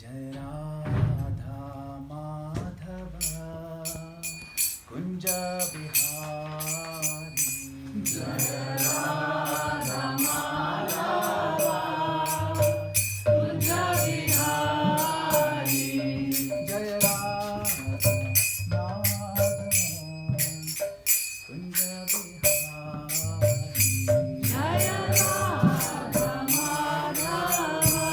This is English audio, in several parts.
Jai Radha Madhava Kunja Bihari Jai Radha Madhava Kunja Bihari Jai Radha Madhava Kunja Bihari Jai Radha Madhava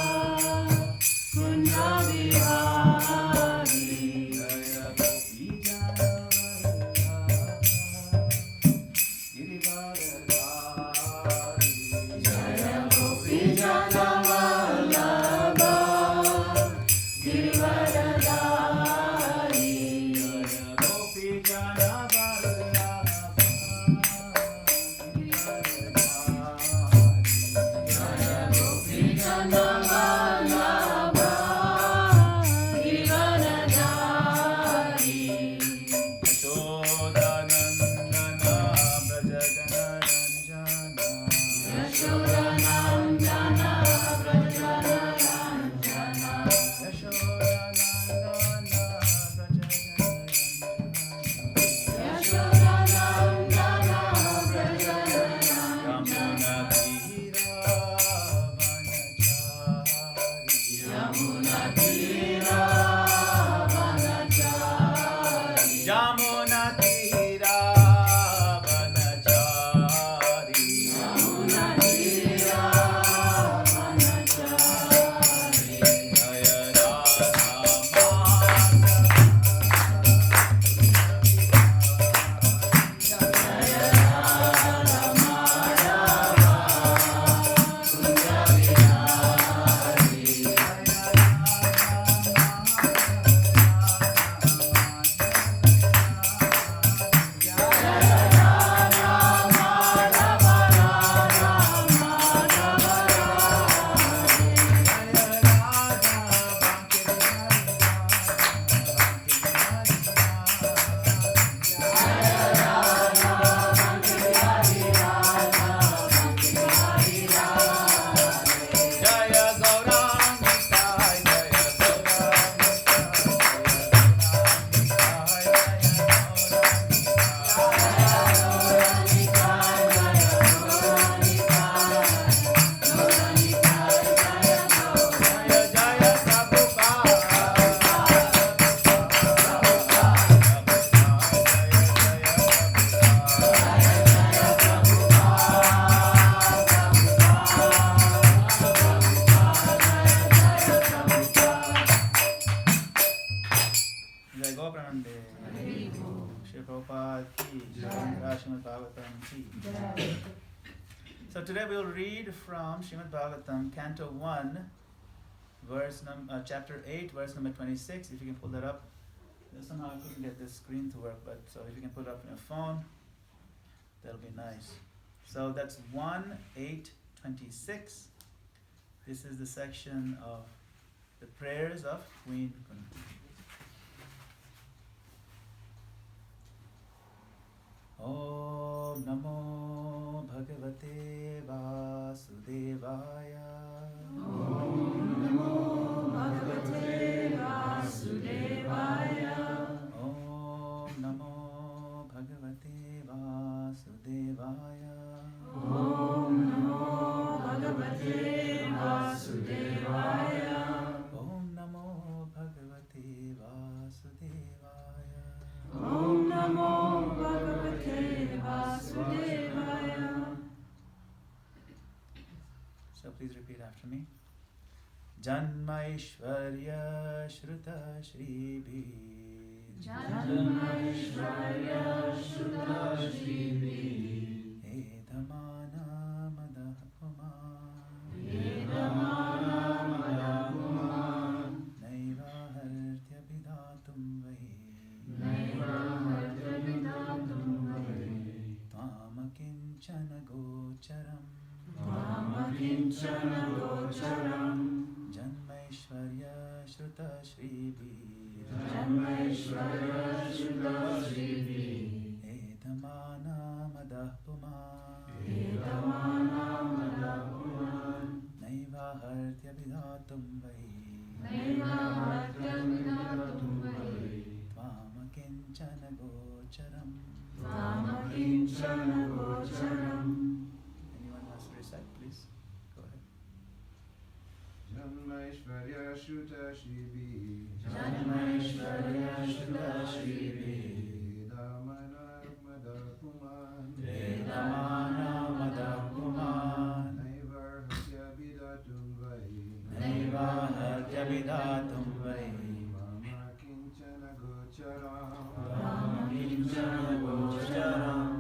Kunja Bihari Jaya Gopi Jana Girivaradhari Jaya Gopi Jana Vallabha Girivaradhari Jaya Gopi Jana Vallabha Girivaradhari Jaya Gopi Jana Vallabha Girivaradhari Yashodanandana Brajaganaranjana Yashodanandana Brajaganaranjana Yashodanandana Brajaganaranjana Yashodanandana Brajaganaranjana Yamuna Tira Vanachari Yamuna Tira Vanachari Yamuna Tira Vanachari Jaya Radha Madhava Jaya Radha Madhava Kunja Bihari Jai Gopranande Shri Prabhupada ki Jai Srimad Bhagavatam ki Jai. So today we will read from Srimad Bhagavatam, Canto 1, chapter 8, verse number 26. If you can pull that up. Somehow I couldn't get this screen to work, but so if you can put it up on your phone, that'll be nice. So that's 1:8:26. This is the section of the prayers of Queen Kunti. Om Namo Bhagavate Vasudevaya. Om Namo Bhagavate Vasudevaya. Om Namo Bhagavate Vasudevaya. Om Namo Bhagavate Vasudevaya. Om Namo Bhagavate Vasudevaya. Om Namo Bhagavate Vasudevaya. So please repeat after me. Janmaishvarya Shruta Shribhi. Janmaishvarya Shruta Shribhi. Edamana Madhapuman. Edamana Madhapuman. Naiva Hartya Vidatum Vahi. Naiva Hartya Vidatum Vahi. Tvamakinchana Gocharam. Tvamakinchana Gocharam. Janmaishvarya Shruta Shribhi. Janmaishvarya Shruta Shribhi. Edamana Madhapuman. Edamana Madhapuman. Naiva Hartya vidatum vai. Naivahatyam vidatum vai. Tvamakinchana gocharam. Tvamakinchana gocharam. Anyone wants to recite, please? Go ahead. Janmaishvarya Shuta Shribi. Janmaishvarya Shuta Shribi. Vedamana Madapuman. Vedamana Madapuman. Naivarhatya Vidatum Vai. Naivahatya vidatum vai. Vama Kinchana Gocharam. Tvamakinchana gocharam.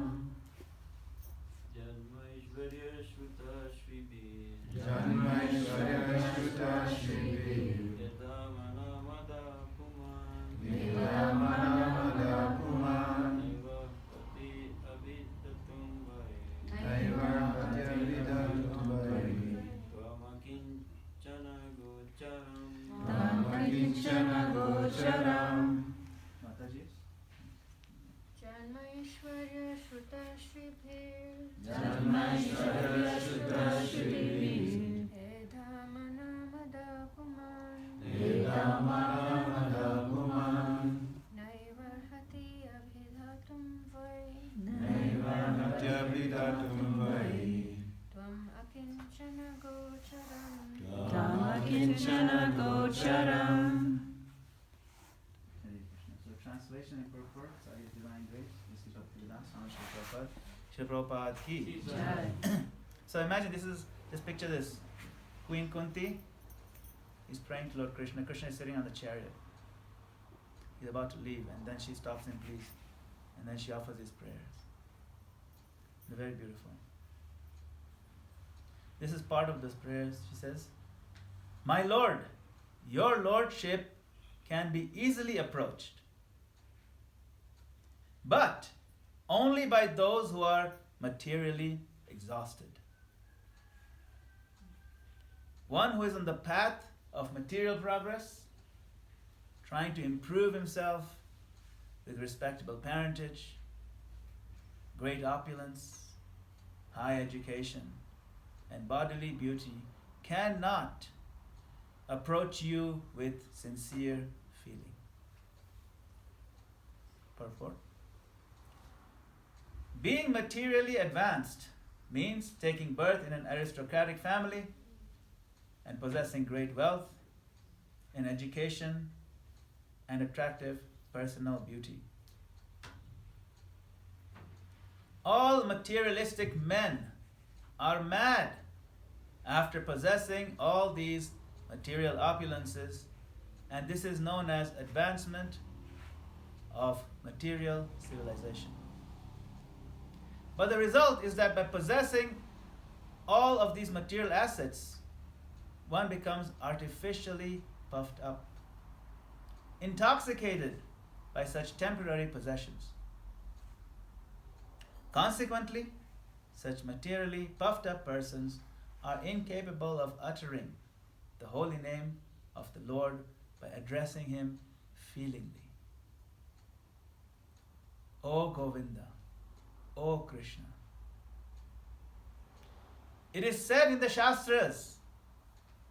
Janmaishvarya Shuta Shribi. Janmaishvarya Shuta Shribi. Vedamana Madapuman. Vedamana Madapuman. Naivarhati Avidatum Vai. Naivarhatya Vidatum Vai. Tvamakinchana Gocharam. Tvamakinchana gocharam. Mataji. Janmaishvarya Shuta Shriphir. Janmaishvarya Shuta Shribi. Edhamana Madapuman. Vedamana Madapuman. Naivarhati Abhidhatum Vai. Naivarhatya Vidatum Vai. Tvam Akinchana Gocharam. Tvamakinchana gocharam. Hare Krishna. So translation and purport, sorry, Divine Grace, Mr. Bhaktivedanta Swami Srila Prabhupada. Srila Prabhupada ki. Jai. So imagine just picture this. Queen Kunti is praying to Lord Krishna. Krishna is sitting on the chariot. He's about to leave, and then she stops him, please. And then she offers his prayers. They're very beautiful. This is part of those prayers. She says, "My Lord, your lordship can be easily approached, but only by those who are materially exhausted. One who is on the path of material progress, trying to improve himself with respectable parentage, great opulence, high education, and bodily beauty, cannot approach you with sincere feeling." Purport. Being materially advanced means taking birth in an aristocratic family and possessing great wealth and education and attractive personal beauty. All materialistic men are mad after possessing all these material opulences, and this is known as advancement of material civilization. But the result is that by possessing all of these material assets, one becomes artificially puffed up, intoxicated by such temporary possessions. Consequently, such materially puffed up persons are incapable of uttering the holy name of the Lord by addressing him feelingly. O Govinda, O Krishna. It is said in the Shastras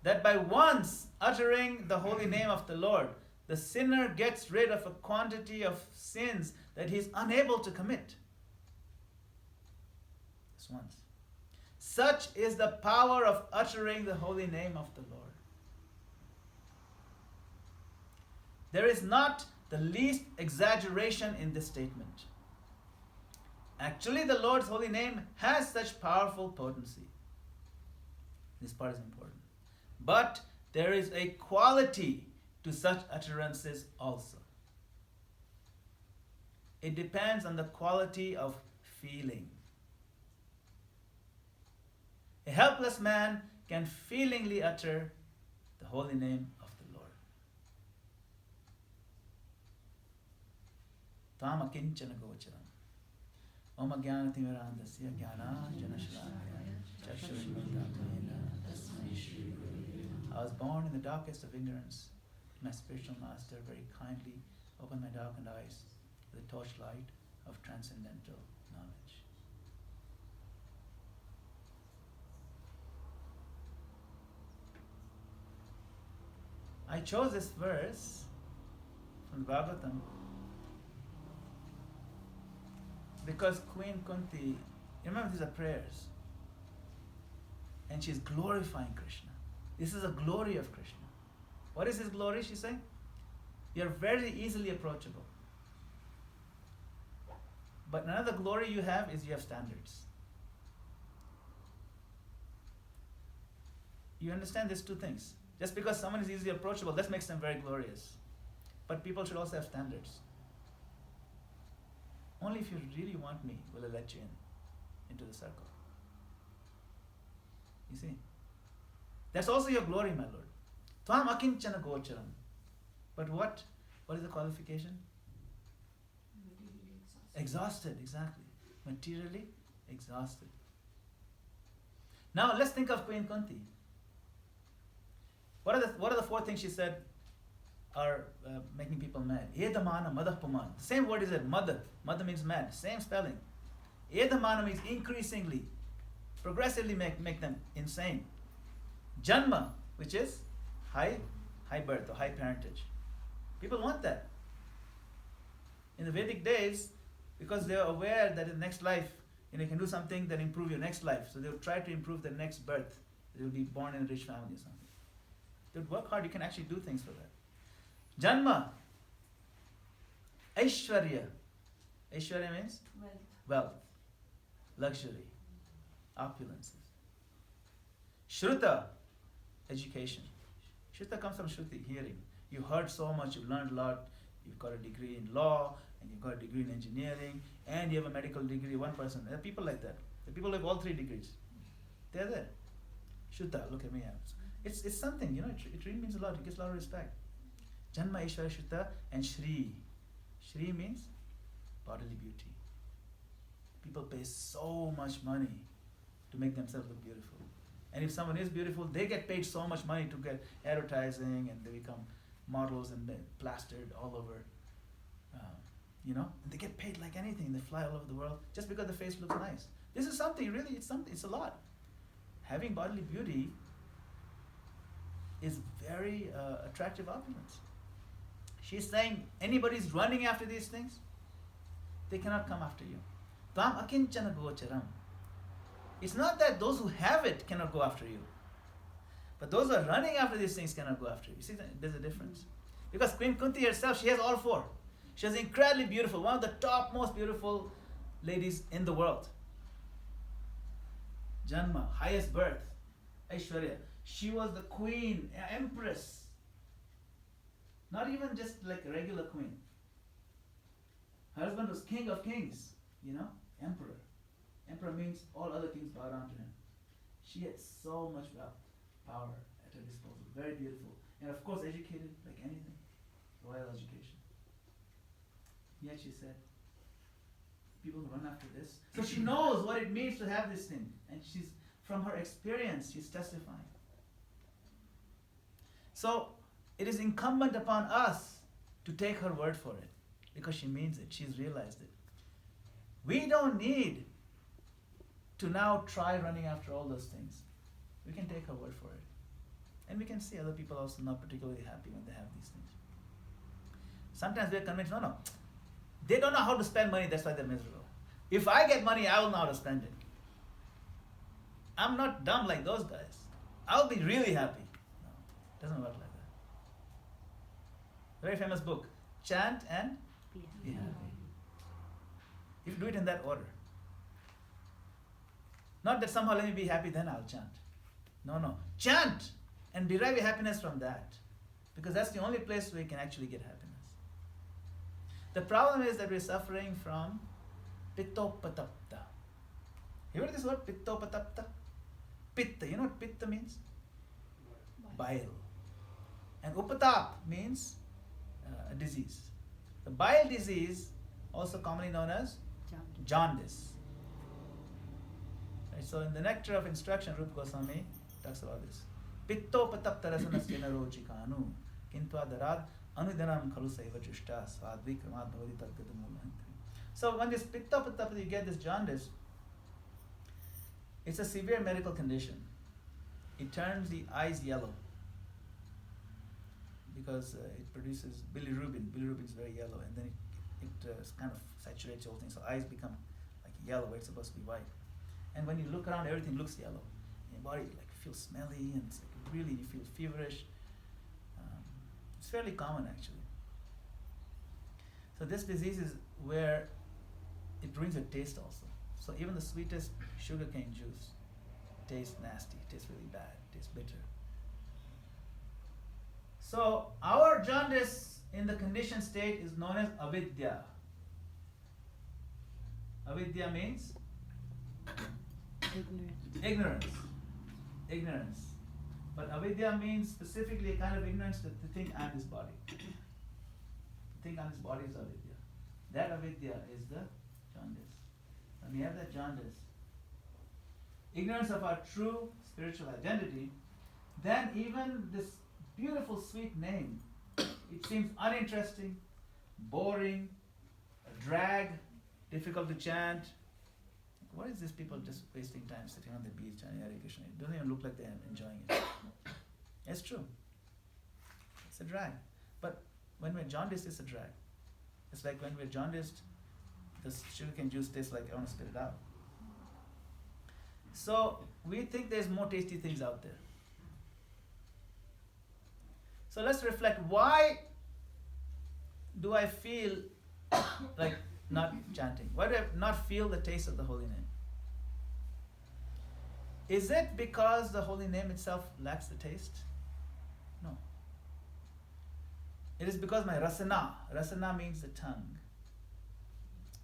that by once uttering the holy name of the Lord, the sinner gets rid of a quantity of sins that he is unable to commit. This once. Such is the power of uttering the holy name of the Lord. There is not the least exaggeration in this statement. Actually, the Lord's holy name has such powerful potency. This part is important. But there is a quality to such utterances also. It depends on the quality of feeling. A helpless man can feelingly utter the holy name of the Lord. Tam akinchana gocharam. Om ajnanatimmirandasya jnananjanashalakaya chakshurunmilitam tasmai shri gurave. I was born in the darkest of ignorance. My spiritual master very kindly opened my darkened eyes with the torchlight of transcendental knowledge. I chose this verse from the Bhagavatam because Queen Kunti, you remember these are prayers, and she's glorifying Krishna. This is a glory of Krishna. What is his glory, she's saying? You're very easily approachable. But another glory you have is you have standards. You understand these two things. Just because someone is easily approachable, that makes them very glorious. But people should also have standards. Only if you really want me will I let you into the circle. You see? That's also your glory, my Lord. Tvam akinchana gocharam. But what is the qualification? Exhausted, exactly. Materially exhausted. Now let's think of Queen Kunti. What are the four things she said are making people mad? Edamana madahpuman. The same word is it, mada. Mada means mad. Same spelling. Edamana means increasingly, progressively make them insane. Janma, which is high birth or high parentage. People want that. In the Vedic days, because they are aware that in the next life, you can do something that improve your next life. So they will try to improve their next birth. They will be born in a rich family or something. They would work hard. You can actually do things for that. Janma. Aishwarya. Aishwarya means? Wealth. Luxury. Opulences. Shruta. Education. Shruta comes from Shruti, hearing. You heard so much, you've learned a lot, you've got a degree in law, and you've got a degree in engineering, and you have a medical degree, one person. There are people like that. There are people who have all three degrees. They're there. Shruta, look at me. It's something, it really means a lot. It gets a lot of respect. Janma, Ishvara, Shruta, and Shri. Shri means bodily beauty. People pay so much money to make themselves look beautiful. And if someone is beautiful, they get paid so much money to get advertising, and they become models and they're plastered all over. And they get paid like anything. They fly all over the world just because the face looks nice. This is something, really, it's a lot. Having bodily beauty is very attractive opulence. She's saying anybody's running after these things, they cannot come after you. Tvam akinchana gocharam. It's not that those who have it cannot go after you, but those who are running after these things cannot go after you. You see, there's a difference. Because Queen Kunti herself, she has all four. She is incredibly beautiful, one of the top most beautiful ladies in the world. Janma, highest birth. Aishwarya, she was the queen, empress. Not even just like a regular queen. Her husband was king of kings, emperor. Emperor means all other kings bow down to him. She had so much wealth, power at her disposal. Very beautiful. And of course educated like anything. Royal education. Yet she said, people who run after this. So she knows what it means to have this thing. And from her experience, she's testifying. So it is incumbent upon us to take her word for it. Because she means it. She's realized it. We don't need to now try running after all those things. We can take her word for it. And we can see other people also not particularly happy when they have these things. Sometimes we're convinced, no. They don't know how to spend money, that's why they're miserable. If I get money, I will know how to spend it. I'm not dumb like those guys. I'll be really happy. No, it doesn't work like that. Very famous book, Chant and Be Happy. You do it in that order. Not that somehow let me be happy, then I'll chant. No. Chant and derive your happiness from that. Because that's the only place where you can actually get happiness. The problem is that we're suffering from pittopatapta. You heard this word, pittopatapta? Pitta, you know what pitta means? Bile. And upatap means a disease. The bile disease, also commonly known as jaundice. Right, so in the Nectar of Instruction, Rupa Goswami talks about this. Pittopatapta rasanasya narojikanu kintvadarad anudanam khalu saiva jushta swadvikramat bhavati tadgadamulantri. So when this pittopatapta, you get this jaundice, it's a severe medical condition. It turns the eyes yellow. because it produces bilirubin. Bilirubin is very yellow, and then it kind of saturates the whole thing. So eyes become like yellow where it's supposed to be white. And when you look around, everything looks yellow. Your body like feels smelly, and it's like really you feel feverish. It's fairly common actually. So this disease is where it ruins your taste also. So even the sweetest sugarcane juice tastes nasty, tastes really bad, tastes bitter. So our jaundice in the conditioned state is known as avidya. Avidya means ignorance. But avidya means specifically a kind of ignorance to think I'm this body. To think I'm this body is avidya. That avidya is the jaundice. When we have that jaundice, ignorance of our true spiritual identity, then even this beautiful sweet name, it seems uninteresting, boring, a drag, difficult to chant. What is this people just wasting time sitting on the beach chanting Hare Krishna? It doesn't even look like they're enjoying it. It's true. It's a drag. But when we're jaundiced, it's a drag. It's like when we're jaundiced, the sugarcane juice tastes like I want to spit it out. So we think there's more tasty things out there. So let's reflect, why do I feel like not chanting? Why do I not feel the taste of the holy name? Is it because the holy name itself lacks the taste? No. It is because my rasana means the tongue,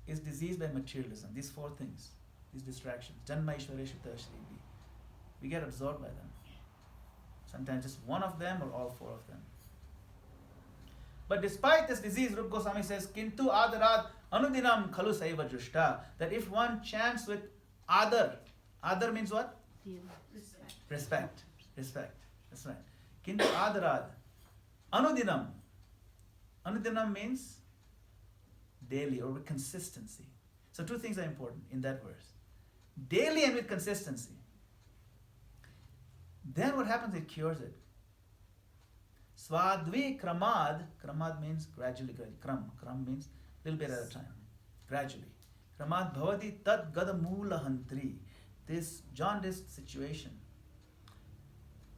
is diseased by materialism. These four things, these distractions. Janma Ishvara Shuddha Shrivi. We get absorbed by them. Sometimes just one of them or all four of them. But despite this disease, Rupa Goswami says, Kintu adarat anudinam khalu saiva jushta. That if one chants with adar means what? Respect. That's right. Kintu adarat anudinam. Anudinam means daily or with consistency. So two things are important in that verse. Daily and with consistency. Then what happens? It cures it. Swadvi kramad means gradually. Kram means little bit at a time. Gradually. Kramad bhavati tat gada moola hantri. This jaundiced situation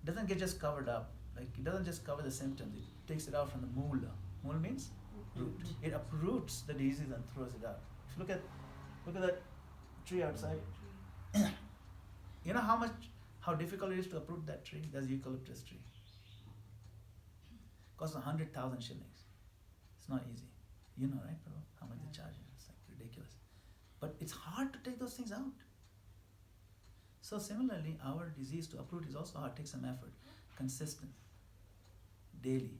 doesn't get just covered up. Like it doesn't just cover the symptoms. It takes it out from the moola. Moola means root. It uproots the disease and throws it out. If you look at that tree outside. You know how difficult it is to uproot that tree? That's eucalyptus tree. Costs 100,000 shillings. It's not easy. You know, right, bro? How much they charge you? It's like ridiculous. But it's hard to take those things out. So similarly, our disease to uproot is also hard. It takes some effort. Consistent. Daily.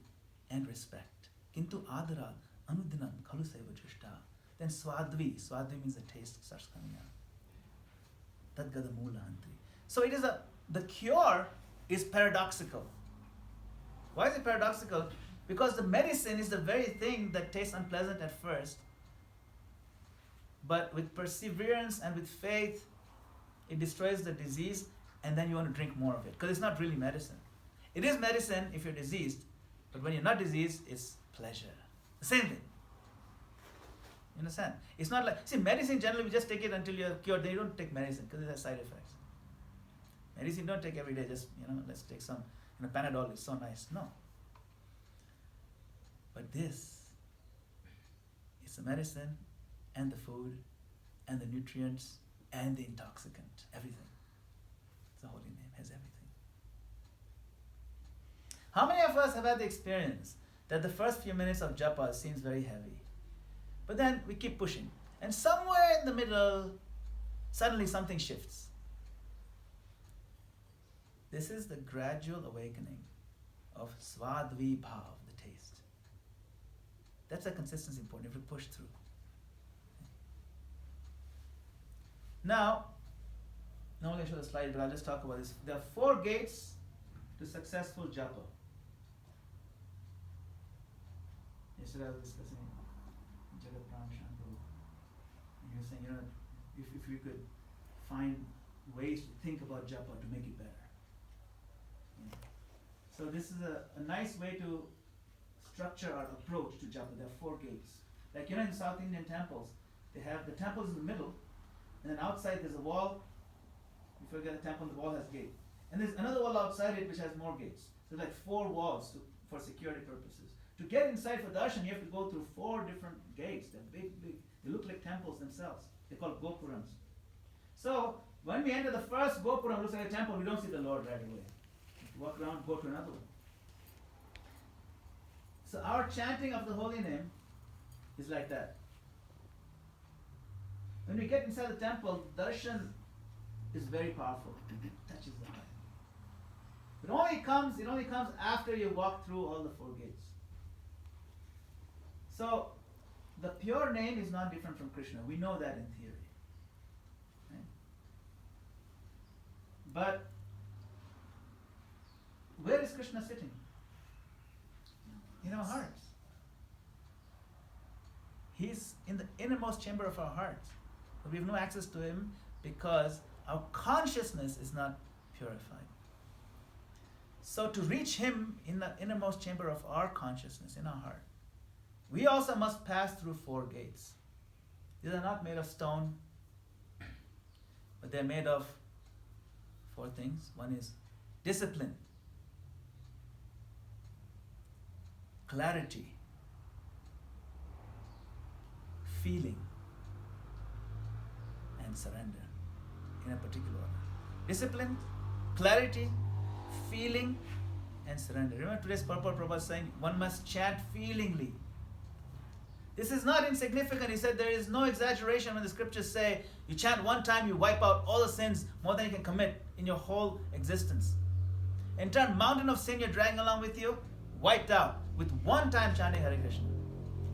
And respect. Kintu adara anudinam khalu saiva jushta. Then swadvi. Swadvi means the taste starts coming out. Tad gada moola hantri. So it is the cure is paradoxical. Why is it paradoxical? Because the medicine is the very thing that tastes unpleasant at first, but with perseverance and with faith, it destroys the disease, and then you want to drink more of it. Because it's not really medicine. It is medicine if you're diseased, but when you're not diseased, it's pleasure. The same thing. You understand? It's not like, see, medicine generally we just take it until you're cured, then you don't take medicine because it has side effects. Medicine don't take every day, just, let's take some, Panadol is so nice. No. But this is the medicine and the food and the nutrients and the intoxicant, everything. The holy name has everything. How many of us have had the experience that the first few minutes of japa seems very heavy, but then we keep pushing, and somewhere in the middle, suddenly something shifts? This is the gradual awakening of svadvi bhav, the taste. That's a consistency important. You have to push through. Now, not only show the slide, but I'll just talk about this. There are 4 gates to successful japa. Yesterday I was discussing Jagat Pram Shampoo. And he was saying, if we could find ways to think about japa to make it better. So this is a nice way to structure or approach to japa. There are 4 gates. Like in South Indian temples, they have the temples in the middle, and then outside there's a wall. If you get a temple, the wall has gate. And there's another wall outside it which has more gates. So like 4 walls for security purposes. To get inside for darshan, you have to go through 4 different gates. They're big. They look like temples themselves. They're called gopurams. So when we enter the first gopuram, looks like a temple, we don't see the Lord right away. Walk around, go to another one. So our chanting of the holy name is like that. When we get inside the temple, darshan is very powerful. It touches the heart. It only comes after you walk through all the 4 gates. So the pure name is not different from Krishna. We know that in theory. Right? But where is Krishna sitting? In our hearts. He's in the innermost chamber of our hearts. But we have no access to him because our consciousness is not purified. So to reach him in the innermost chamber of our consciousness, in our heart, we also must pass through 4 gates. These are not made of stone, but they're made of 4 things. One is discipline, clarity, feeling, and surrender in a particular order. Discipline, clarity, feeling, and surrender. Remember today's purport Prabhupada saying one must chant feelingly. This is not insignificant. He said there is no exaggeration when the scriptures say you chant one time, you wipe out all the sins more than you can commit in your whole existence. Entire mountain of sin you're dragging along with you, wiped out with one time chanting Hare Krishna.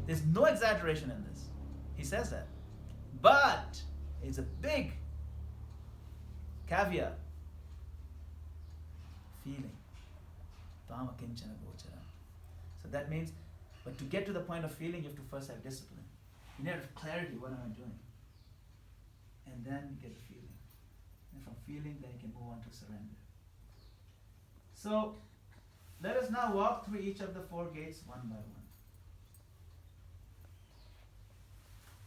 There's no exaggeration in this. He says that. But it's a big caveat. Feeling. Tama kinchana gochara. So that means, but to get to the point of feeling, you have to first have discipline. You need to have clarity, what am I doing? And then you get the feeling. And from feeling, then you can move on to surrender. So, let us now walk through each of the 4 gates one by one.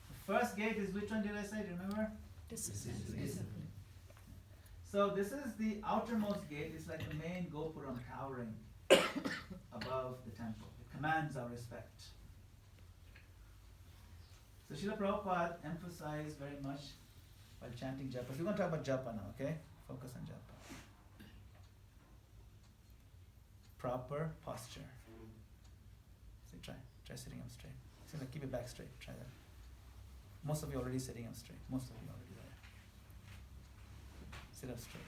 The first gate is which one did I say? Do you remember? Discipline. So this is the outermost gate. It's like the main gopuram towering above the temple. It commands our respect. So Srila Prabhupada emphasized very much while chanting japa. So we're going to talk about japa now, okay? Focus on japa. Proper posture. So try sitting up straight. So keep your back straight. Try that. Most of you already sitting up straight. Most of you already there. Sit up straight.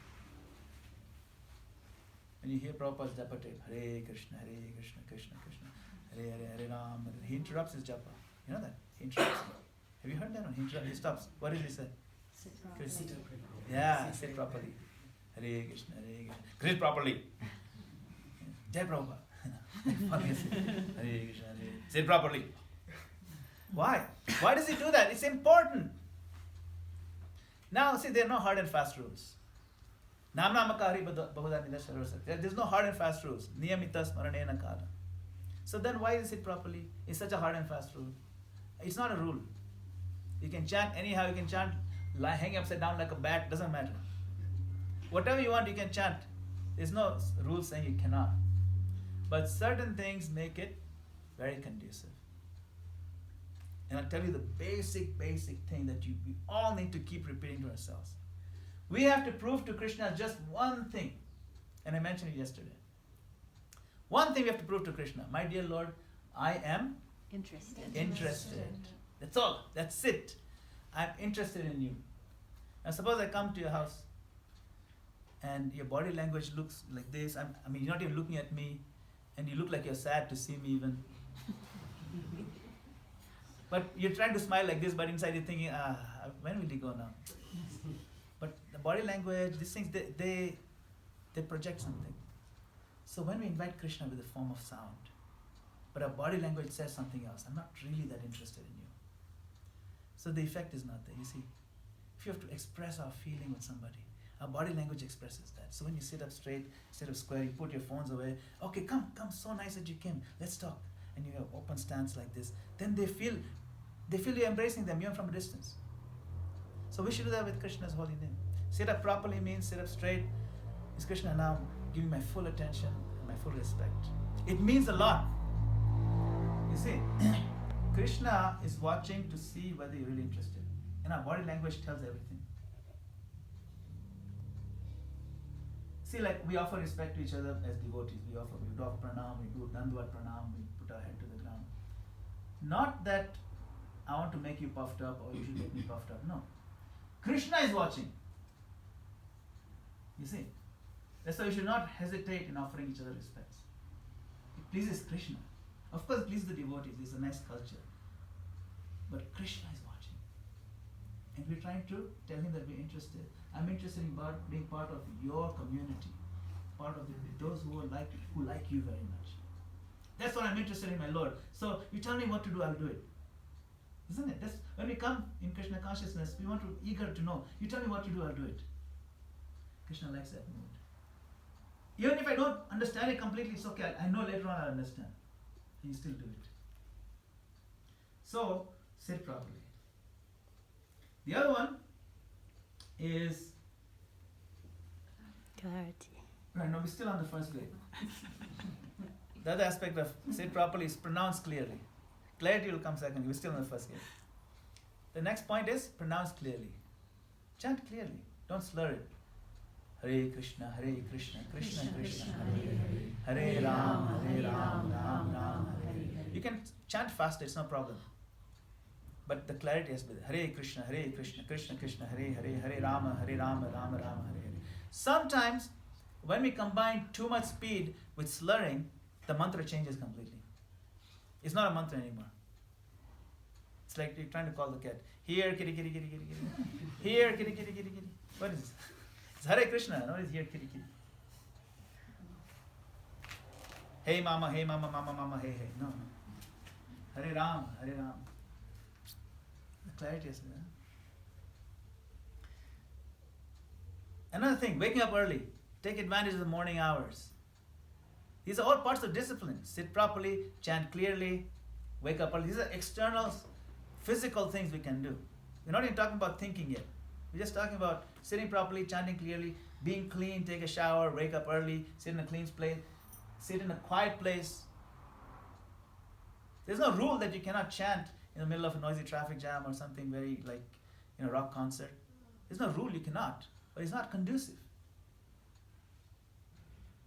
When you hear Prabhupada's japa tape, Hare Krishna, Krishna Krishna, Hare Hare, Hare Ram, he interrupts his japa. You know that? He interrupts. Have you heard that? He stops. What did he say? Sit properly. Yeah, sit properly. Hare Krishna, sit properly. Jai Prabhupada. Hare Krishna, sit properly. Why? Why does he do that? It's important. Now, see, there are no hard and fast rules. There's no hard and fast rules. Niyamita smaranena kala. So then why is it properly? It's such a hard and fast rule. It's not a rule. You can chant anyhow. You can chant hanging upside down like a bat. Doesn't matter. Whatever you want, you can chant. There's no rule saying you cannot. But certain things make it very conducive. And I'll tell you the basic thing that we all need to keep repeating to ourselves. We have to prove to Krishna just one thing. And I mentioned it yesterday. One thing we have to prove to Krishna. My dear Lord, I am interested. That's all. That's it. I'm interested in you. Now suppose I come to your house and your body language looks like this. You're not even looking at me and you look like you're sad to see me even. But you're trying to smile like this, but inside you're thinking, when will he go now? But the body language, these things, they project something. So when we invite Krishna with a form of sound, but our body language says something else, I'm not really that interested in you. So the effect is not there, you see. If you have to express our feeling with somebody, our body language expresses that. So when you sit up straight, sit up square, you put your phones away, okay, come, so nice that you came, let's talk. and you have open stance like this, then they feel you embracing them even from a distance. So we should do that with Krishna's holy name. Sit up properly means sit up straight. Is Krishna now giving my full attention and my full respect? It means a lot. You see, Krishna is watching to see whether you're really interested. And our body language tells everything. See, like we offer respect to each other as devotees. We do pranam, we do dandvat pranam, we put our head to the ground. Not that I want to make you puffed up or you should make me puffed up. No. Krishna is watching. You see. That's why you should not hesitate in offering each other respects. It pleases Krishna. Of course it pleases the devotees. It's a nice culture. But Krishna is watching. And we're trying to tell him that we're interested. I'm interested in being part of your community. Part of those who like you very much. That's what I'm interested in, my Lord. So you tell me what to do, I'll do it. Isn't it? That's when we come in Krishna consciousness, we want to eager to know. You tell me what to do, I'll do it. Krishna likes that mood. Even if I don't understand it completely, it's okay. I know later on I'll understand. And you still do it. So, sit properly. The other one is Clarity. right. No, we're still on the first grade. The other aspect of sit properly is pronounce clearly. Clarity will come second. We're still on the first grade. The next point is pronounce clearly. Chant clearly. Don't slur it. Hare Krishna, Krishna Krishna, Hare Hare, Hare Ram, Ram Ram, Hare Hare. You can chant faster, it's no problem. But the clarity has been Hare Krishna, Krishna Krishna, Hare Hare, Hare Rama, Rama Rama, Hare Hare. Sometimes, when we combine too much speed with slurring, the mantra changes completely. It's not a mantra anymore. It's like you're trying to call the cat. Here, kitty, kitty, kitty, kitty, kitty. Here, kitty, kitty, kitty, kitty. What is this? It's Hare Krishna. No, it's here, kitty, kitty. Hey mama, mama, hey, hey. No. Hare Ram, Hare Ram. The clarity is there. Another thing, waking up early. Take advantage of the morning hours. These are all parts of discipline. Sit properly, chant clearly, wake up early. These are external, physical things we can do. We're not even talking about thinking yet. We're just talking about sitting properly, chanting clearly, being clean, take a shower, wake up early, sit in a clean place, sit in a quiet place. There's no rule that you cannot chant in the middle of a noisy traffic jam or something very like, rock concert. There's no rule you cannot, but it's not conducive.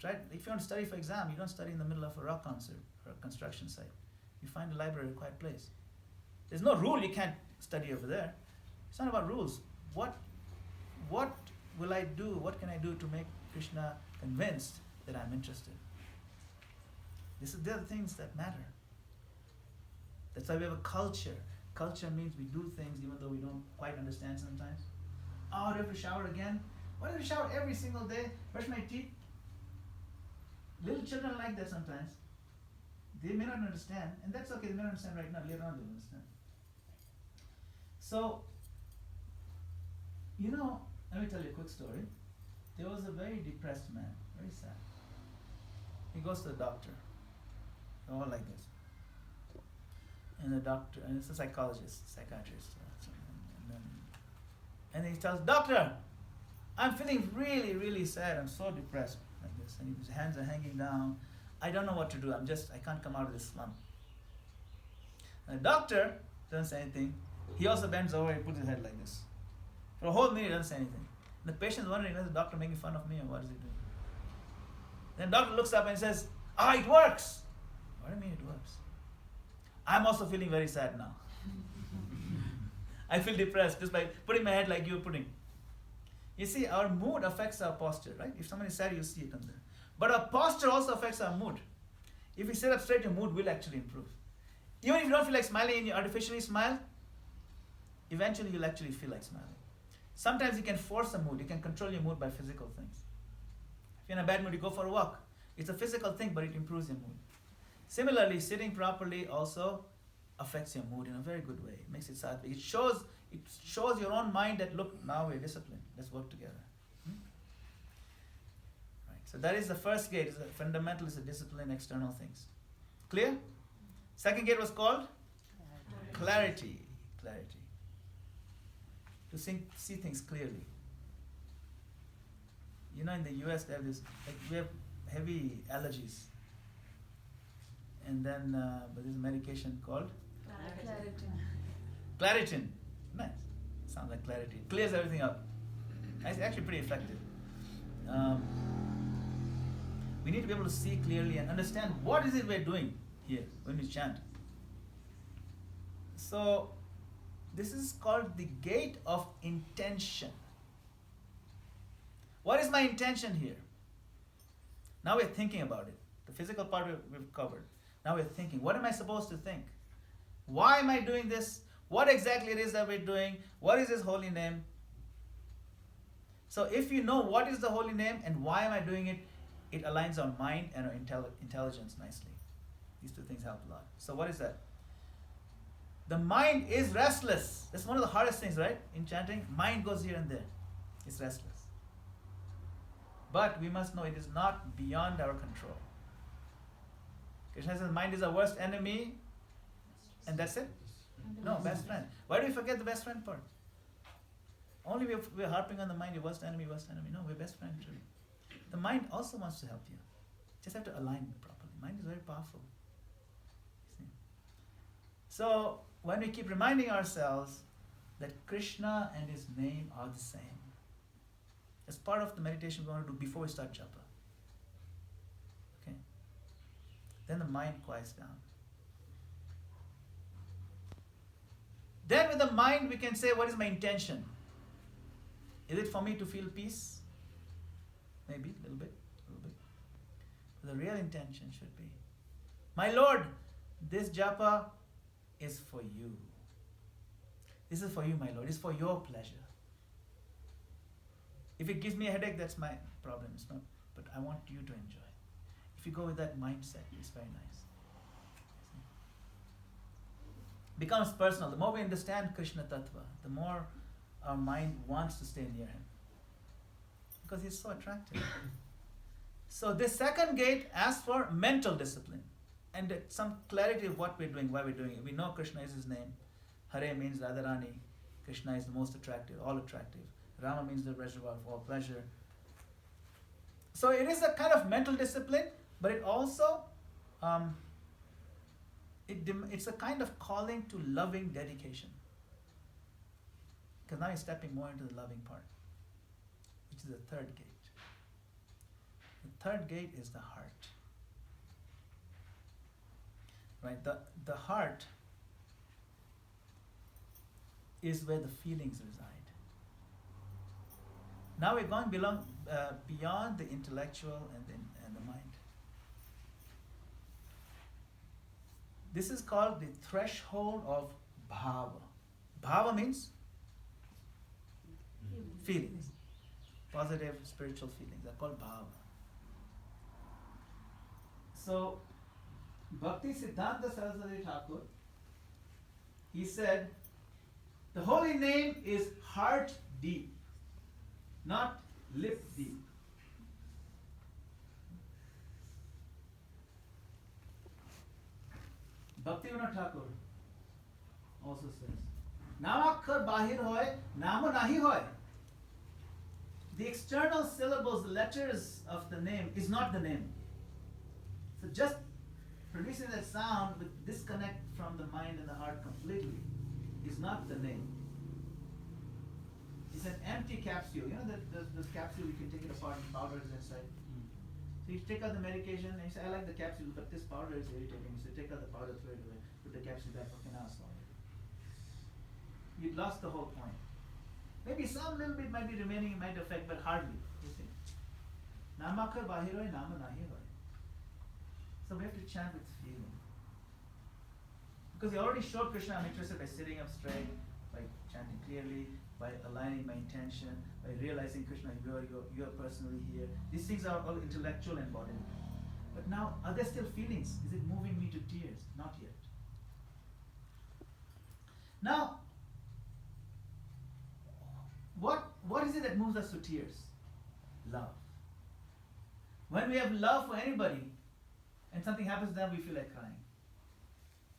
Right? If you want to study for exam, you don't study in the middle of a rock concert or a construction site. You find a library, a quiet place. There's no rule you can't study over there. It's not about rules. What will I do? What can I do to make Krishna convinced that I'm interested? These are the things that matter. That's why we have a culture. Culture means we do things even though we don't quite understand sometimes. Oh, do I have to shower again? Why do I shower every single day? Brush my teeth? Little children like that sometimes. They may not understand, and that's okay, they may not understand right now, later on they'll understand. So, let me tell you a quick story. There was a very depressed man, very sad. He goes to the doctor, all like this. And the doctor, and it's a psychiatrist, and he tells, "Doctor, I'm feeling really, really sad. I'm so depressed." Like this, and his hands are hanging down. I don't know what to do. I can't come out of this slump. And the doctor doesn't say anything. He also bends over and puts his head like this. For a whole minute, he doesn't say anything. And the patient's wondering, is the doctor making fun of me or what is he doing? Then the doctor looks up and says, it works. What do you mean it works? I'm also feeling very sad now. I feel depressed just by putting my head like you're putting. You see, our mood affects our posture, right? If someone is sad, you see it on there. But our posture also affects our mood. If you sit up straight, your mood will actually improve. Even if you don't feel like smiling and you artificially smile, eventually you'll actually feel like smiling. Sometimes you can force a mood. You can control your mood by physical things. If you're in a bad mood, you go for a walk. It's a physical thing, but it improves your mood. Similarly, sitting properly also affects your mood in a very good way. It makes it sattvic. It shows your own mind that, look, now we're disciplined. Let's work together. Right. So that is the first gate. Fundamental is a discipline, external things. Clear? Second gate was called clarity. Clarity. To see things clearly. You know, in the US, they have this, like, we have heavy allergies. And then but there's a medication called Claritin. Nice. Sounds like clarity. It clears everything up. It's actually pretty effective. We need to be able to see clearly and understand what is it we're doing here when we chant. So, this is called the gate of intention. What is my intention here? Now we're thinking about it. The physical part we've covered. Now we're thinking, what am I supposed to think? Why am I doing this? What exactly it is that we're doing? What is His holy name? So if you know what is the holy name and why am I doing it, it aligns our mind and our intelligence nicely. These two things help a lot. So what is that? The mind is restless. That's one of the hardest things, right? In chanting, mind goes here and there. It's restless. But we must know it is not beyond our control. Krishna says mind is our worst enemy, and that's it? No, best friend. Why do we forget the best friend part? Only we're harping on the mind, your worst enemy, worst enemy. No, we're best friend too. The mind also wants to help you. Just have to align it properly. Mind is very powerful. See? So, when we keep reminding ourselves that Krishna and His name are the same, as part of the meditation we want to do before we start japa. Okay? Then the mind quiets down. Then with the mind we can say, what is my intention? Is it for me to feel peace? Maybe, a little bit. But the real intention should be, my Lord, this japa is for you. This is for you, my Lord. It's for your pleasure. If it gives me a headache, that's my problem. It's not, but I want you to enjoy. If you go with that mindset, it's very nice. Becomes personal. The more we understand Krishna Tattva, the more our mind wants to stay near Him. Because He's so attractive. So this second gate asks for mental discipline and some clarity of what we're doing, why we're doing it. We know Krishna is His name. Hare means Radharani. Krishna is the most attractive, all attractive. Rama means the reservoir of all pleasure. So it is a kind of mental discipline, but it also, it's a kind of calling to loving dedication. Because now you're stepping more into the loving part, which is the third gate. The third gate is the heart. Right? The heart is where the feelings reside. Now we're going beyond the intellectual and the mind. This is called the threshold of bhava. Bhava means feelings. Positive spiritual feelings are called bhava. So, Bhakti Siddhanta Saraswati Thakur, he said, the holy name is heart deep, not lip deep. Bhaktivinoda Thakur also says, Namakkar bahir hoy, nama nahi hoy. The external syllables, the letters of the name is not the name. So just producing that sound with disconnect from the mind and the heart completely is not the name. It's an empty capsule. You know this capsule, you can take it apart and powder is inside. So you take out the medication and you say, I like the capsule, but this powder is irritating. You say, take out the powder, throw it away, put the capsule back, okay, now swallow it. You've lost the whole point. Maybe some little bit might be remaining, it might affect, but hardly. You see. Namakar bahiroy, nama nahiroy. So we have to chant with feeling. Because you already showed Krishna I'm interested by sitting up straight, by chanting clearly, by aligning my intention, by realizing Krishna, you're personally here. These things are all intellectual and bodily. But now, are there still feelings? Is it moving me to tears? Not yet. Now, what is it that moves us to tears? Love. When we have love for anybody, and something happens to them, we feel like crying.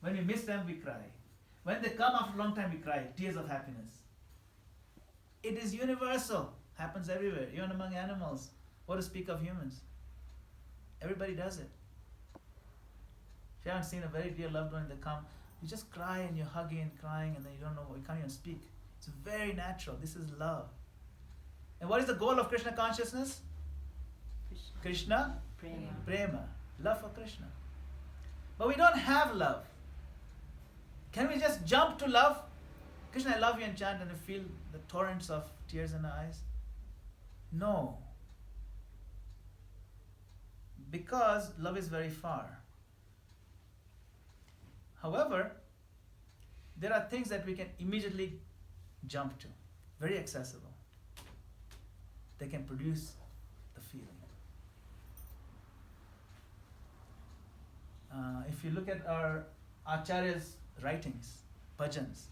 When we miss them, we cry. When they come after a long time, we cry. Tears of happiness. It is universal. Happens everywhere, even among animals. What to speak of humans? Everybody does it. If you haven't seen a very dear loved one, they come, you just cry and you're hugging and crying and then you don't know, you can't even speak. It's very natural. This is love. And what is the goal of Krishna consciousness? Krishna? Prema. Love for Krishna. But we don't have love. Can we just jump to love? Krishna, I love you, and chant and feel the torrents of tears in our eyes? No. Because love is very far. However, there are things that we can immediately jump to, very accessible. They can produce the feeling. If you look at our Acharya's writings, bhajans,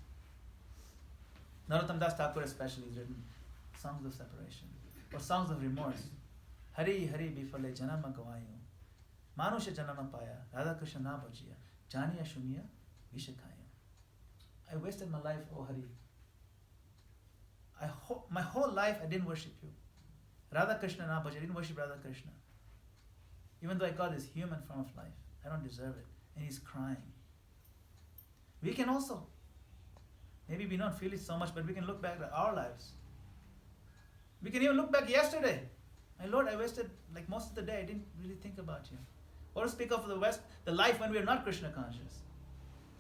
Narottam Das Thakur especially has written songs of separation or songs of remorse. Hari Hari Bifale Janama Gavayo, Manusha Janama Paya, Radha Krishna Na Bhajiya, Janiya Shuniya, Vishakaya. I wasted my life, oh Hari. My whole life I didn't worship you. Radha Krishna Na Bhajiya, I didn't worship Radha Krishna. Even though I got this human form of life, I don't deserve it. And he's crying. We can also, maybe we don't feel it so much, but we can look back at our lives. We can even look back yesterday. My Lord, I wasted like most of the day. I didn't really think about you. Or speak of the life when we are not Krishna conscious.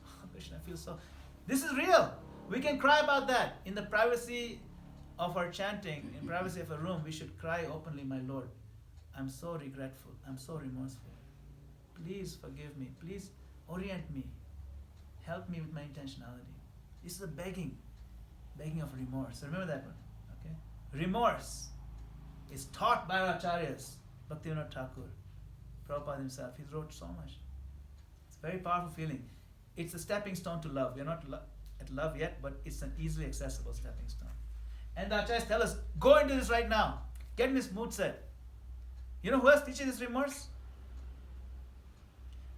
Oh, Krishna, I feel so. This is real. We can cry about that. In the privacy of our chanting, in privacy of a room, we should cry openly, my Lord, I'm so regretful. I'm so remorseful. Please forgive me. Please orient me. Help me with my intentionality. This is a begging of remorse. Remember that one, okay? Remorse is taught by our acharyas, Bhaktivinoda Thakur, Prabhupada himself. He wrote so much. It's a very powerful feeling. It's a stepping stone to love. We are not at love yet, but it's an easily accessible stepping stone. And the acharyas tell us, go into this right now. Get in this mood set. You know who else teaches this remorse?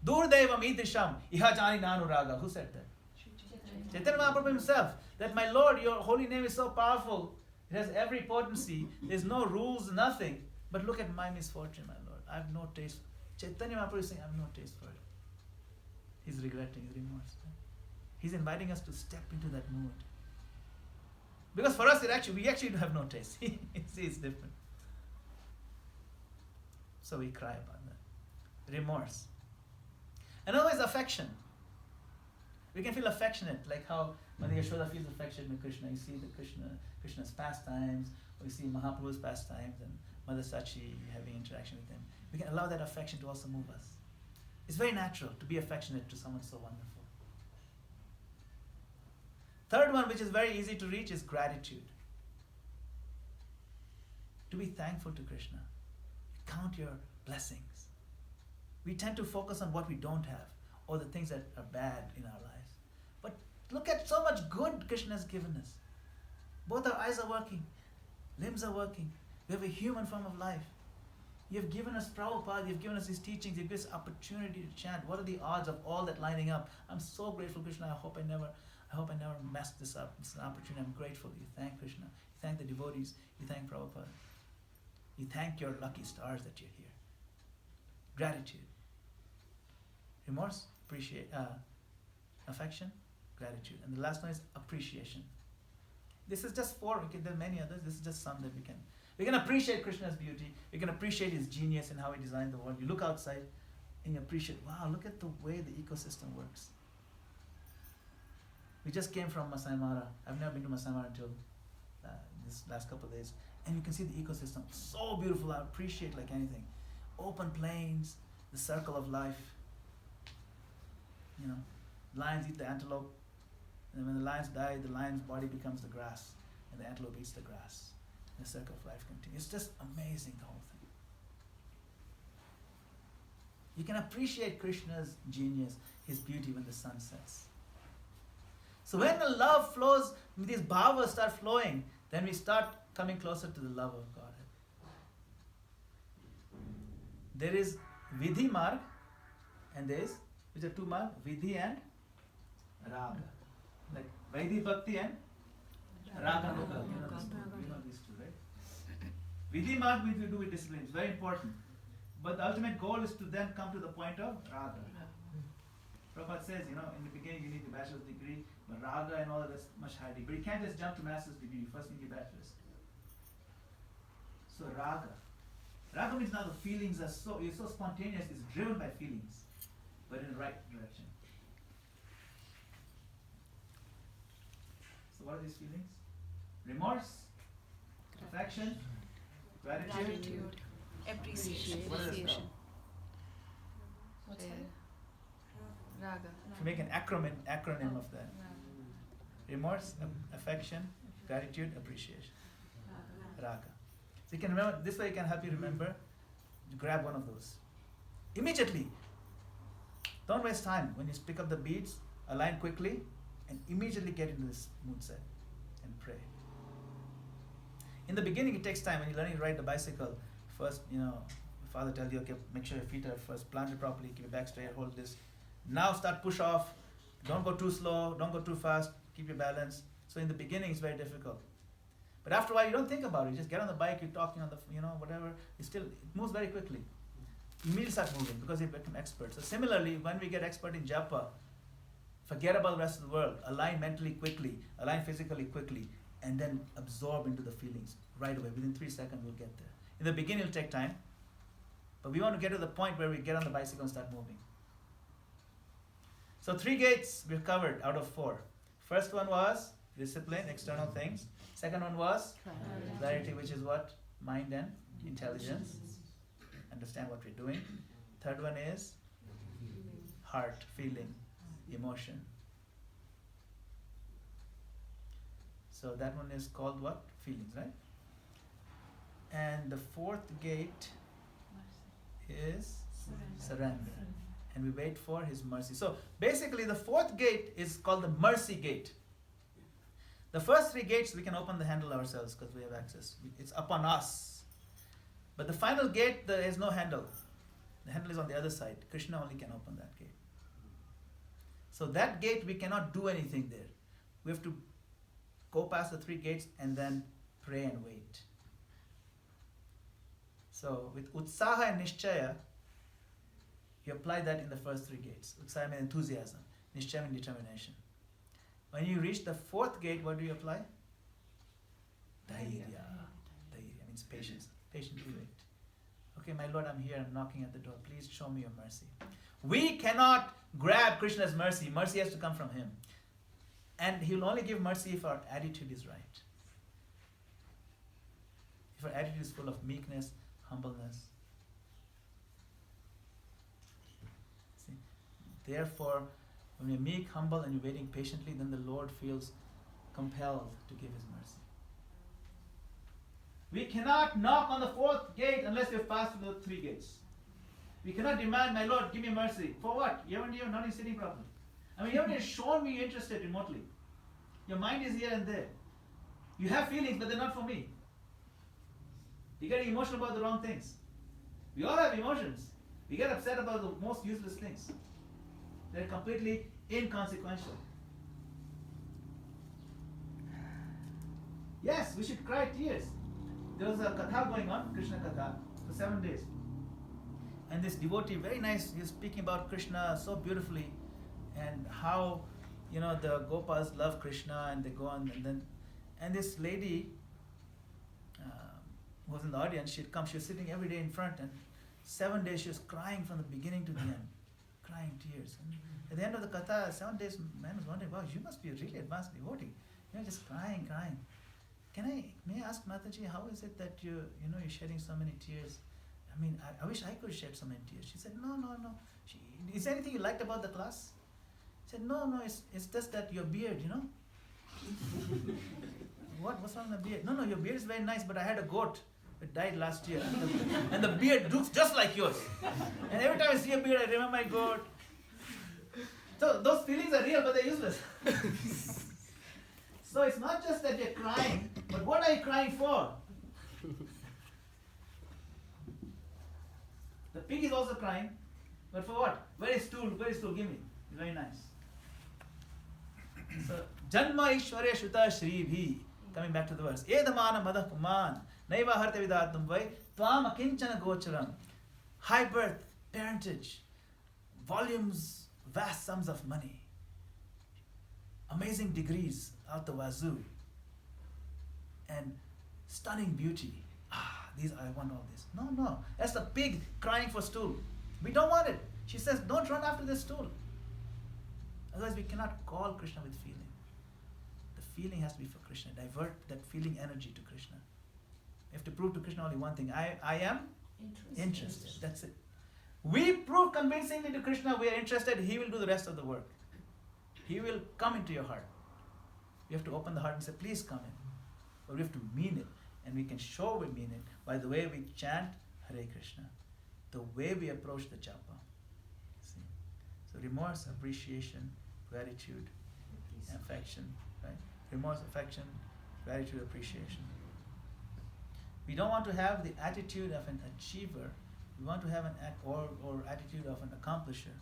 Durdevam idrisham iha jani nanu raga. Who said that? Chaitanya Mahaprabhu himself. That my Lord, your holy name is so powerful. It has every potency. There's no rules, nothing. But look at my misfortune, my Lord. I have no taste. Chaitanya Mahaprabhu is saying, I have no taste for it. He's regretting his remorse. He's inviting us to step into that mood. Because for us, we actually have no taste. See, it's different. So we cry about that. Remorse. Another is affection. We can feel affectionate, like how Mother Yashoda feels affectionate with Krishna. You see Krishna's pastimes, or you see Mahaprabhu's pastimes, and Mother Sachi having interaction with him. We can allow that affection to also move us. It's very natural to be affectionate to someone so wonderful. Third one, which is very easy to reach, is gratitude. To be thankful to Krishna. Count your blessings. We tend to focus on what we don't have, or the things that are bad in our lives. But look at so much good Krishna has given us. Both our eyes are working, limbs are working. We have a human form of life. You have given us Prabhupada, you've given us these teachings, you've given us opportunity to chant. What are the odds of all that lining up? I'm so grateful, Krishna. I hope I never messed this up. It's an opportunity. I'm grateful. You thank Krishna. You thank the devotees. You thank Prabhupada. You thank your lucky stars that you're here. Gratitude. Remorse, affection, gratitude. And the last one is appreciation. This is just four. There are many others. This is just some that we can appreciate Krishna's beauty. We can appreciate his genius and how he designed the world. You look outside and you appreciate, wow, look at the way the ecosystem works. We just came from Masai Mara. I've never been to Masai Mara until this last couple of days. And you can see the ecosystem. So beautiful. I appreciate like anything. Open plains, the circle of life. You know, lions eat the antelope. And when the lions die, the lion's body becomes the grass. And the antelope eats the grass. And the circle of life continues. It's just amazing, the whole thing. You can appreciate Krishna's genius, his beauty when the sun sets. So when the love flows, these bhavas start flowing, then we start coming closer to the love of Godhead. There is Vidhi Marg, and there is, which are two marg, Vidhi and Raga. Like Vaidhi Bhakti and Raga Nukal. You know these two, right? Vidhi Marg means we do with discipline. It's very important. But the ultimate goal is to then come to the point of Raga. Prabhupada says, in the beginning you need the bachelor's degree, but Raga and all of that's much higher degree. But you can't just jump to master's degree. You first need your bachelor's. So Raga. Raga means now the feelings are you're so spontaneous, it's driven by feelings, but in the right direction. So what are these feelings? Remorse, affection, gratitude, Appreciation. what is this now? What's that? Raga. To make an acronym of that. Remorse, affection, gratitude, appreciation. Raga. So you can remember, this way it can help you remember, you grab one of those. Immediately. Don't waste time. When you pick up the beads, align quickly and immediately get into this mood set and pray. In the beginning it takes time. When you're learning to ride the bicycle, first, father tells you, okay, make sure your feet are first planted properly, keep your back straight, hold this. Now start push off. Don't go too slow, don't go too fast, keep your balance. So in the beginning it's very difficult. But after a while you don't think about it. You just get on the bike, you're talking on the, whatever. It moves very quickly. Immediately start moving because you become expert. So similarly, when we get expert in japa, forget about the rest of the world. Align mentally quickly, align physically quickly, and then absorb into the feelings right away. Within 3 seconds we'll get there. In the beginning it'll take time, but we want to get to the point where we get on the bicycle and start moving. So 3 gates we've covered out of 4. First one was discipline, external things. Second one was clarity, which is what? Mind and intelligence. Understand what we're doing. Third one is heart, feeling, emotion. So that one is called what? Feelings, right? And the 4th gate is surrender. And we wait for his mercy. So basically the 4th gate is called the mercy gate. The first 3 gates we can open the handle ourselves because we have access. It's upon us. But the final gate, there is no handle. The handle is on the other side. Krishna only can open that gate. So that gate we cannot do anything there. We have to go past the 3 gates and then pray and wait. So with Utsaha and Nishchaya, you apply that in the first 3 gates. Utsaha means enthusiasm. Nishchaya means determination. When you reach the 4th gate, what do you apply? Dhairya. Dhairya means patience. Patiently wait. Okay, my Lord, I'm here, I'm knocking at the door. Please show me your mercy. We cannot grab Krishna's mercy. Mercy has to come from him. And he will only give mercy if our attitude is right. If our attitude is full of meekness, humbleness. See? Therefore, when you're meek, humble, and you're waiting patiently, then the Lord feels compelled to give his mercy. We cannot knock on the 4th gate unless we've passed through the 3 gates. We cannot demand, my Lord, give me mercy. For what? You haven't even not even sitting properly. I mean, you haven't even shown me you're interested remotely. Your mind is here and there. You have feelings, but they're not for me. You're getting emotional about the wrong things. We all have emotions. We get upset about the most useless things. They're completely inconsequential. Yes, we should cry tears. There was a katha going on, Krishna katha, for 7 days. And this devotee, very nice, he was speaking about Krishna so beautifully and how, the Gopas love Krishna and they go on and this lady who was in the audience, she was sitting every day in front and 7 days she was crying from the beginning to the end. Crying tears. And at the end of the katha, 7 days, man was wondering, wow, you must be a really advanced devotee. Just crying. May I ask Mataji, how is it that you're shedding so many tears? I mean, I wish I could shed so many tears. She said, no. Is there anything you liked about the class? He said, no, it's just that your beard, What's wrong with the beard? No, your beard is very nice, but I had a goat. It died last year. And the beard looks just like yours. And every time I see a beard, I remember my goat. So those feelings are real, but they're useless. So it's not just that you're crying, but what are you crying for? The pig is also crying, but for what? Where is stool? Give me. Very nice. So, Janma Ishwarya Shuta Shribhi. Coming back to the verse. Edamana Madah Puman. Naiva Harte Vidatum Vai. Tvam Akinchana Gocharam. High birth, parentage, volumes, vast sums of money, amazing degrees out the wazoo, and stunning beauty. I want all this. No. That's the pig crying for stool. We don't want it. She says, don't run after this stool. Otherwise, we cannot call Krishna with feeling. The feeling has to be for Krishna. Divert that feeling energy to Krishna. You have to prove to Krishna only one thing. I am interested. That's it. We prove convincingly to Krishna we are interested. He will do the rest of the work. He will come into your heart. You have to open the heart and say, please come in. But we have to mean it. And we can show we mean it by the way we chant Hare Krishna. The way we approach the japa. See? So remorse, appreciation, gratitude, affection. Right? Remorse, affection, gratitude, appreciation. We don't want to have the attitude of an achiever. We want to have an or attitude of an accomplisher.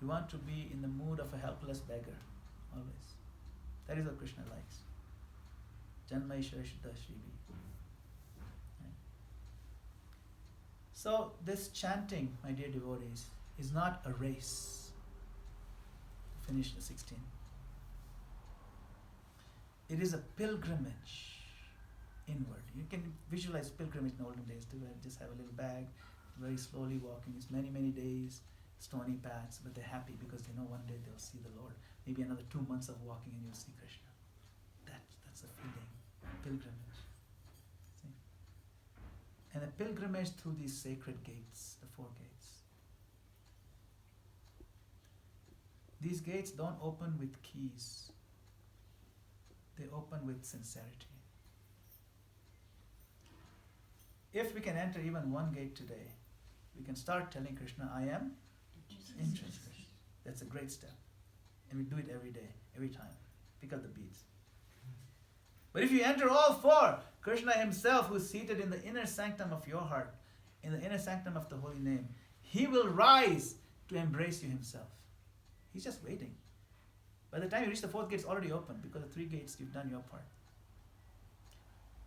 We want to be in the mood of a helpless beggar, always. That is what Krishna likes. Janma Ishvara Shuddha Shribi. Right? So this chanting, my dear devotees, is not a race. Finish the 16. It is a pilgrimage inward. You can visualize pilgrimage in olden days too. Just have a little bag, very slowly walking. It's many, many days, stony paths, but they're happy because they know one day they'll see the Lord. Maybe another 2 months of walking and you'll see Krishna. That's the feeling. Pilgrimage. See? And a pilgrimage through these sacred gates, the 4 gates. These gates don't open with keys. They open with sincerity. If we can enter even one gate today, we can start telling Krishna, I am interested. That's a great step. And we do it every day, every time. Pick up the beads. But if you enter all 4, Krishna himself, who is seated in the inner sanctum of your heart, in the inner sanctum of the holy name, he will rise to embrace you himself. He's just waiting. By the time you reach the 4th gate, it's already open because the 3 gates, you've done your part.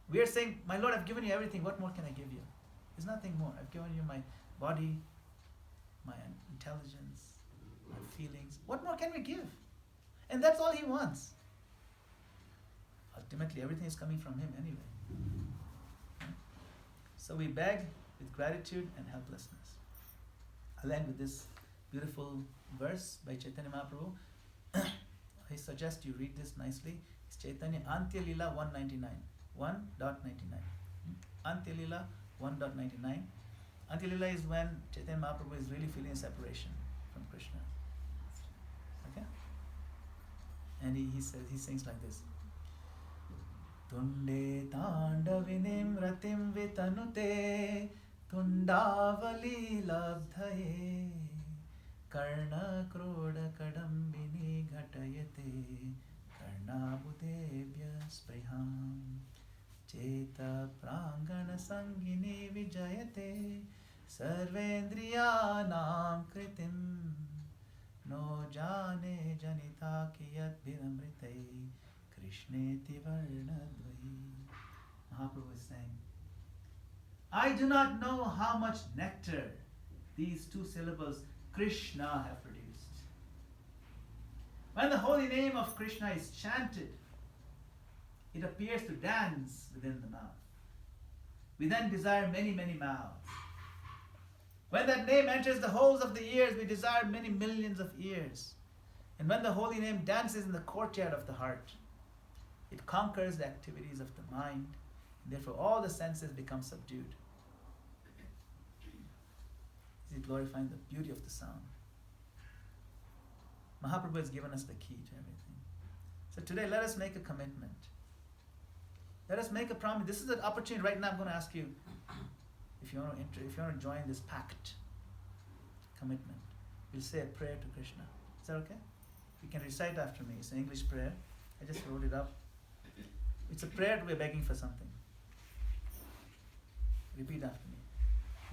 We are saying, my Lord, I've given you everything. What more can I give you? There's nothing more. I've given you my body, my intelligence, my feelings. What more can we give? And that's all he wants. Ultimately, everything is coming from him anyway. So we beg with gratitude and helplessness. I'll end with this beautiful verse by Chaitanya Mahaprabhu. I suggest you read this nicely. It's Chaitanya Antya Lila 199. 1.99. Antya Lila 1.99. Antya Lila is when Chaitanya Mahaprabhu is really feeling a separation from Krishna. Okay? And he sings like this. Tunde tandavinim ratim vitanute tundavali labdhaye karna kroda kadambini ghatayate karnabudebhya spriham cheta prangana sangini vijayate sarvendriyanam kritim no jane janita kiyat viramritai krishneti varnadvahi. Mahaprabhu is saying, I do not know how much nectar these 2 syllables Krishna have produced. When the holy name of Krishna is chanted, it appears to dance within the mouth. We then desire many, many mouths. When that name enters the holes of the ears, we desire many millions of ears. And when the holy name dances in the courtyard of the heart, it conquers the activities of the mind, and therefore all the senses become subdued. Is it glorifying the beauty of the sound? Mahaprabhu has given us the key to everything. So today, let us make a commitment. Let us make a promise. This is an opportunity right now. I'm going to ask you if you want to join this pact, commitment. We'll say a prayer to Krishna. Is that okay? You can recite after me. It's an English prayer. I just wrote it up. It's a prayer we're begging for something. Repeat after me.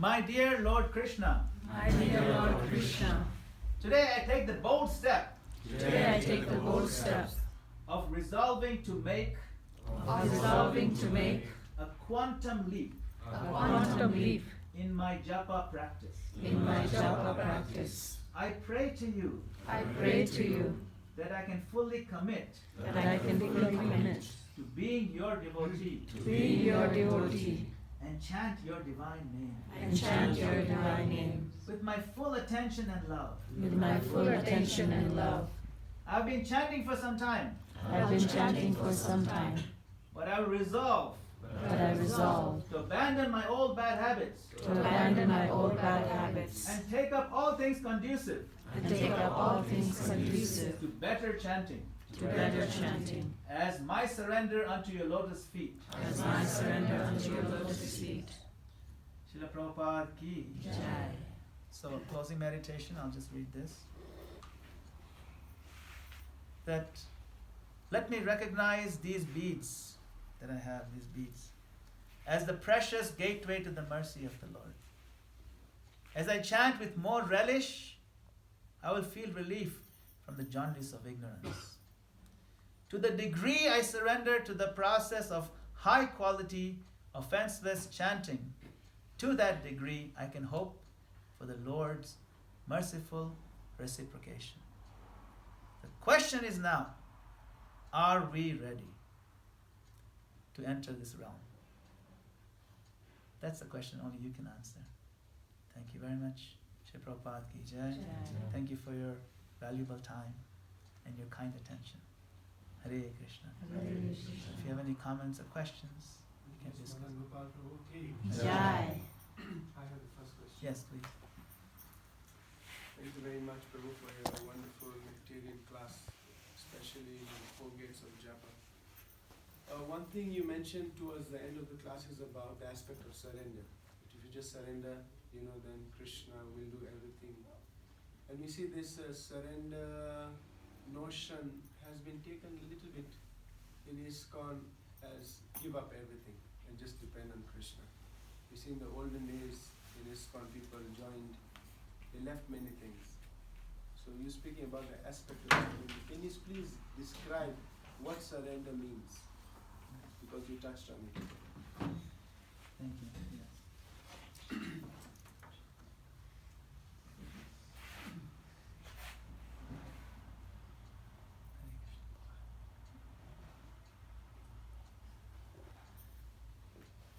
My dear Lord Krishna. My dear Lord Krishna. Today I take the bold step. Today I take the bold step of resolving to make a quantum leap in my japa practice. I pray to you that I can fully commit to being your devotee and chant your divine name with my full attention and love. I've been chanting for some time, but I resolve to abandon my old bad habits and take up all things conducive to better chanting as my surrender unto your lotus feet. Srila Prabhupada ki jai. So, closing meditation, I'll just read this. That let me recognize these beads that I have, as the precious gateway to the mercy of the Lord. As I chant with more relish, I will feel relief from the jaundice of ignorance. To the degree I surrender to the process of high quality, offenseless chanting, to that degree I can hope for the Lord's merciful reciprocation. The question is now, are we ready to enter this realm? That's the question only you can answer. Thank you very much. Shri Prabhupada ki jai. Thank you for your valuable time and your kind attention. Hare Krishna. If you have any comments or questions, you can discuss. Jai. I have the first question. Yes, please. Thank you very much, Prabhu, for your wonderful Nectarian class, especially in the 4 gates of Japa. One thing you mentioned towards the end of the class is about the aspect of surrender. That if you just surrender, then Krishna will do everything. And we see this surrender notion has been taken a little bit in ISKCON as give up everything and just depend on Krishna. We see in the olden days in ISKCON people joined, they left many things. So you're speaking about the aspect of surrender. Can you please describe what surrender means? Because you touched on it. Thank you. Yes.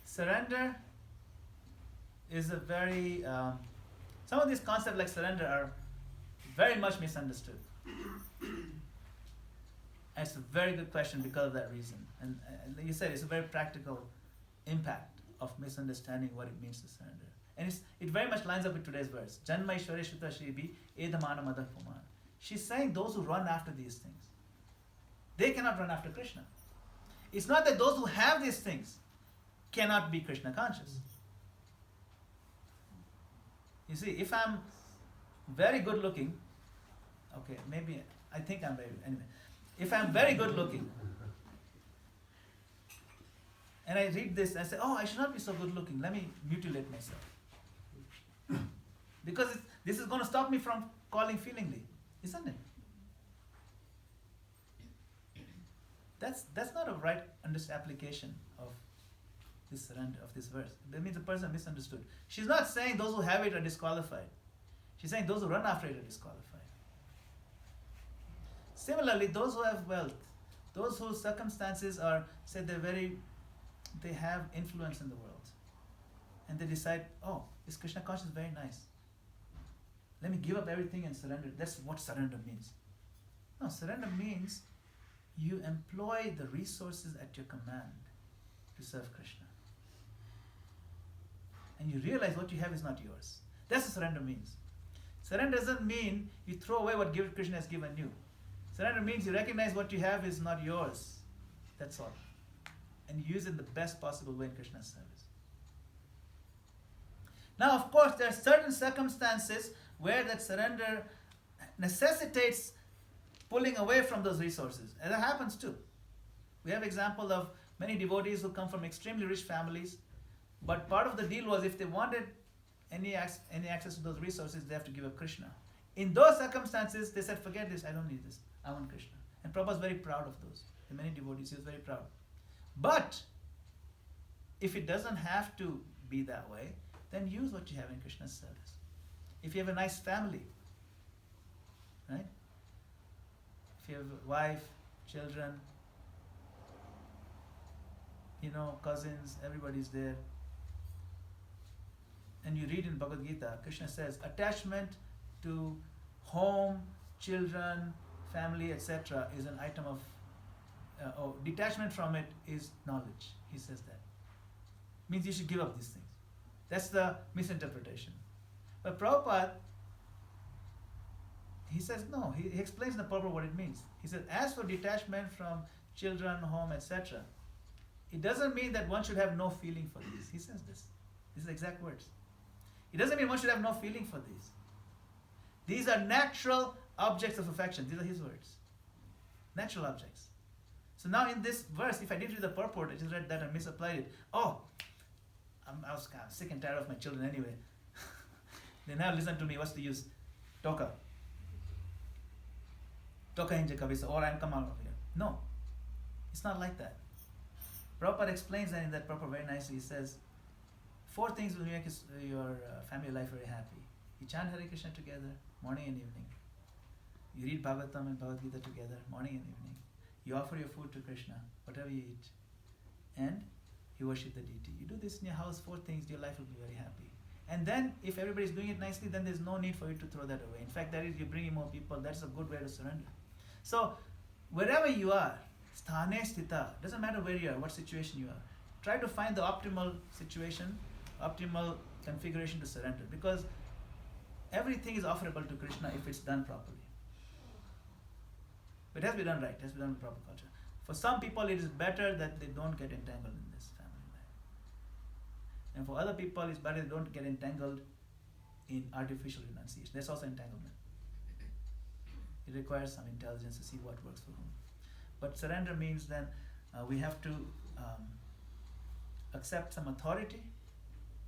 Surrender is a very, some of these concepts like surrender are very much misunderstood. And it's a very good question because of that reason. And you said it's a very practical impact of misunderstanding what it means to surrender. And it very much lines up with today's verse. Janma Ishware Shuta Shribi Edamana Madana-gopāla. She's saying those who run after these things, they cannot run after Krishna. It's not that those who have these things cannot be Krishna conscious. You see, if I'm very good looking, okay, maybe, I think I'm very, anyway. If I'm very good looking, and I read this and I say, oh, I should not be so good looking, let me mutilate myself. Because this is going to stop me from calling feelingly, isn't it? That's not a right application of this surrender, of this verse. That means the person misunderstood. She's not saying those who have it are disqualified. She's saying those who run after it are disqualified. Similarly, those who have wealth, those whose circumstances are, say they have influence in the world, and they decide, oh, this Krishna consciousness is very nice. Let me give up everything and surrender. That's what surrender means. No, surrender means you employ the resources at your command to serve Krishna. And you realize what you have is not yours. That's what surrender means. Surrender doesn't mean you throw away what Krishna has given you. Surrender means you recognize what you have is not yours. That's all. And you use it the best possible way in Krishna's service. Now, of course, there are certain circumstances where that surrender necessitates pulling away from those resources. And that happens too. We have example of many devotees who come from extremely rich families, but part of the deal was if they wanted any access to those resources, they have to give up Krishna. In those circumstances, they said, forget this, I don't need this, I want Krishna. And And Prabhupada is very proud of those. And many devotees, he was very proud. But if it doesn't have to be that way, then use what you have in Krishna's service. If you have a nice family, right? If you have a wife, children, cousins, everybody's there. And you read in Bhagavad Gita, Krishna says, attachment to home, children, family, etc. is an item of, detachment from it is knowledge. He says that. Means you should give up these things. That's the misinterpretation. But Prabhupada, he says no. He explains in the purport what it means. He says, as for detachment from children, home, etc., it doesn't mean that one should have no feeling for these. He says this. These are the exact words. It doesn't mean one should have no feeling for these. These are natural objects of affection. These are his words. Natural objects. So now in this verse, if I didn't read the purport, I just read that and misapplied it. I was kind of sick and tired of my children anyway. They now listen to me. What's the use? Toka. Toka hinja kabisa. Or I'm come out of here. No. It's not like that. Prabhupada explains that in that purport very nicely. He says, 4 things will make your family life very happy. You chant Hare Krishna together, morning and evening. You read Bhagavatam and Bhagavad Gita together, morning and evening. You offer your food to Krishna, whatever you eat. And you worship the deity. You do this in your house, 4 things, your life will be very happy. And then, if everybody is doing it nicely, then there's no need for you to throw that away. In fact, that is, you're bringing more people. That's a good way to surrender. So, wherever you are, sthane sthita, doesn't matter where you are, what situation you are, try to find the optimal situation, optimal configuration to surrender. Because everything is offerable to Krishna if it's done properly. But it has to be done right, it has to be done with proper culture. For some people, it is better that they don't get entangled in this family life. And for other people, it's better they don't get entangled in artificial renunciation. That's also entanglement. It requires some intelligence to see what works for whom. But surrender means then we have to accept some authority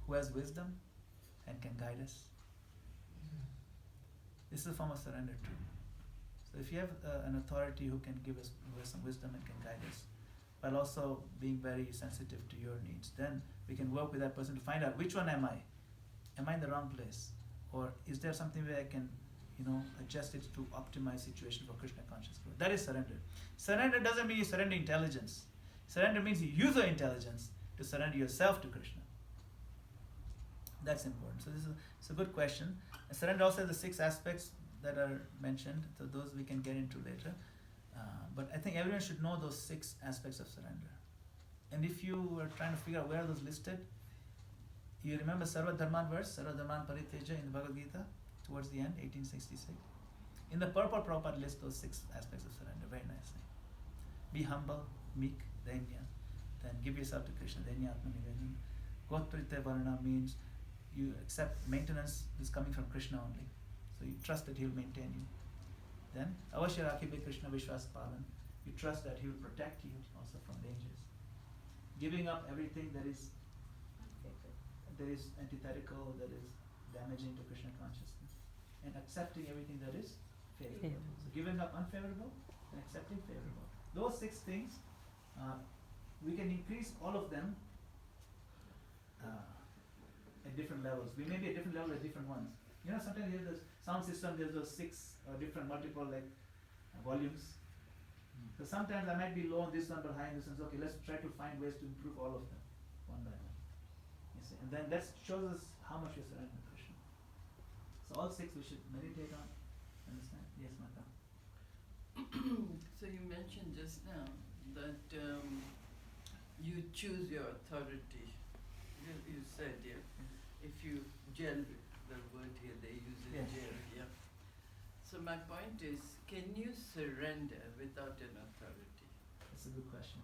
who has wisdom and can guide us. This is a form of surrender too. So if you have an authority who can give us some wisdom and can guide us, while also being very sensitive to your needs, then we can work with that person to find out which one am I? Am I in the wrong place? Or is there something where I can, adjust it to optimize situation for Krishna conscious growth? That is surrender. Surrender doesn't mean you surrender intelligence. Surrender means you use your intelligence to surrender yourself to Krishna. That's important. So it's a good question. And surrender also has the 6 aspects that are mentioned, so those we can get into later. But I think everyone should know those 6 aspects of surrender. And if you are trying to figure out where are those listed, you remember Sarva Dharman verse, Sarva Dharman Pariteja in the Bhagavad Gita, towards the end, 1866. In the purport, Prabhupada lists those 6 aspects of surrender very nicely. Be humble, meek, dainya, then give yourself to Krishna, dainya atma nivedana. Gotprite varna means you accept maintenance is coming from Krishna only. So you trust that he will maintain you. Then, avashya rakhibe Krishna vishwas palan. You trust that he will protect you also from dangers. Giving up everything that is antithetical, that is damaging to Krishna consciousness. And accepting everything that is favorable. So giving up unfavorable and accepting favorable. Those 6 things, we can increase all of them at different levels. We may be at different levels at different ones. Sometimes you have the sound system, there's those 6 different multiple volumes. So sometimes I might be low on this one but high on this one. So okay, let's try to find ways to improve all of them, one by one. You see? And then that shows us how much we're surrendering to Krishna. So all 6 we should meditate on. Understand? Yes, Mata. So you mentioned just now that you choose your authority. You said, if you gel, the word here they use it, Yes. gel, So my point is, can you surrender without an authority? That's a good question.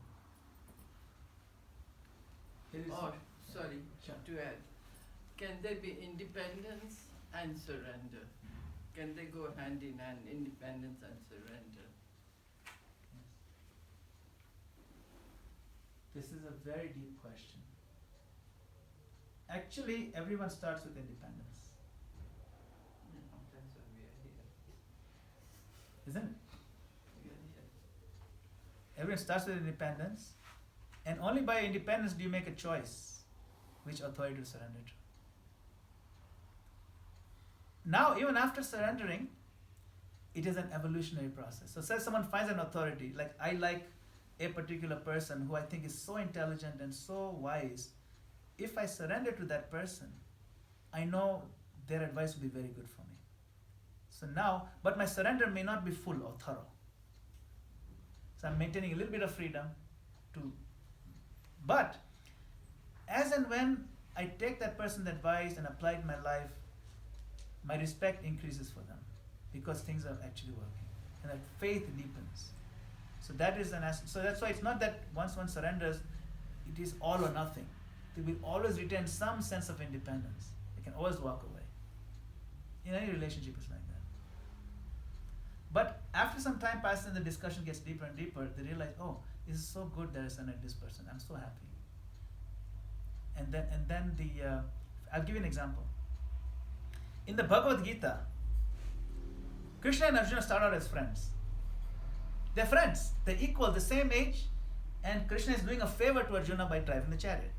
Sorry, Sure. to add, can there be independence and surrender? Can they go hand in hand, independence and surrender? Yes. This is a very deep question. Actually, everyone starts with independence, That's why we are here. isn't it? We are here. Everyone starts with independence, and only by independence do you make a choice which authority to surrender to. Now, even after surrendering, it is an evolutionary process. So say someone finds an authority, like I like a particular person who I think is so intelligent and so wise. If I surrender to that person, I know their advice will be very good for me. So now, but my surrender may not be full or thorough. So I'm maintaining a little bit of freedom to, but as and when I take that person's advice and apply it in my life, my respect increases for them because things are actually working, and that faith deepens. So that is so that's why it's not that once one surrenders, it is all or nothing. They will always retain some sense of independence. They can always walk away. In any relationship, it's like that. But after some time passes and the discussion gets deeper and deeper, they realize, oh, this is so good that I surrendered this person. I'm so happy. And then I'll give you an example. In the Bhagavad Gita, Krishna and Arjuna start out as friends. They're friends. They're equal, the same age, and Krishna is doing a favor to Arjuna by driving the chariot.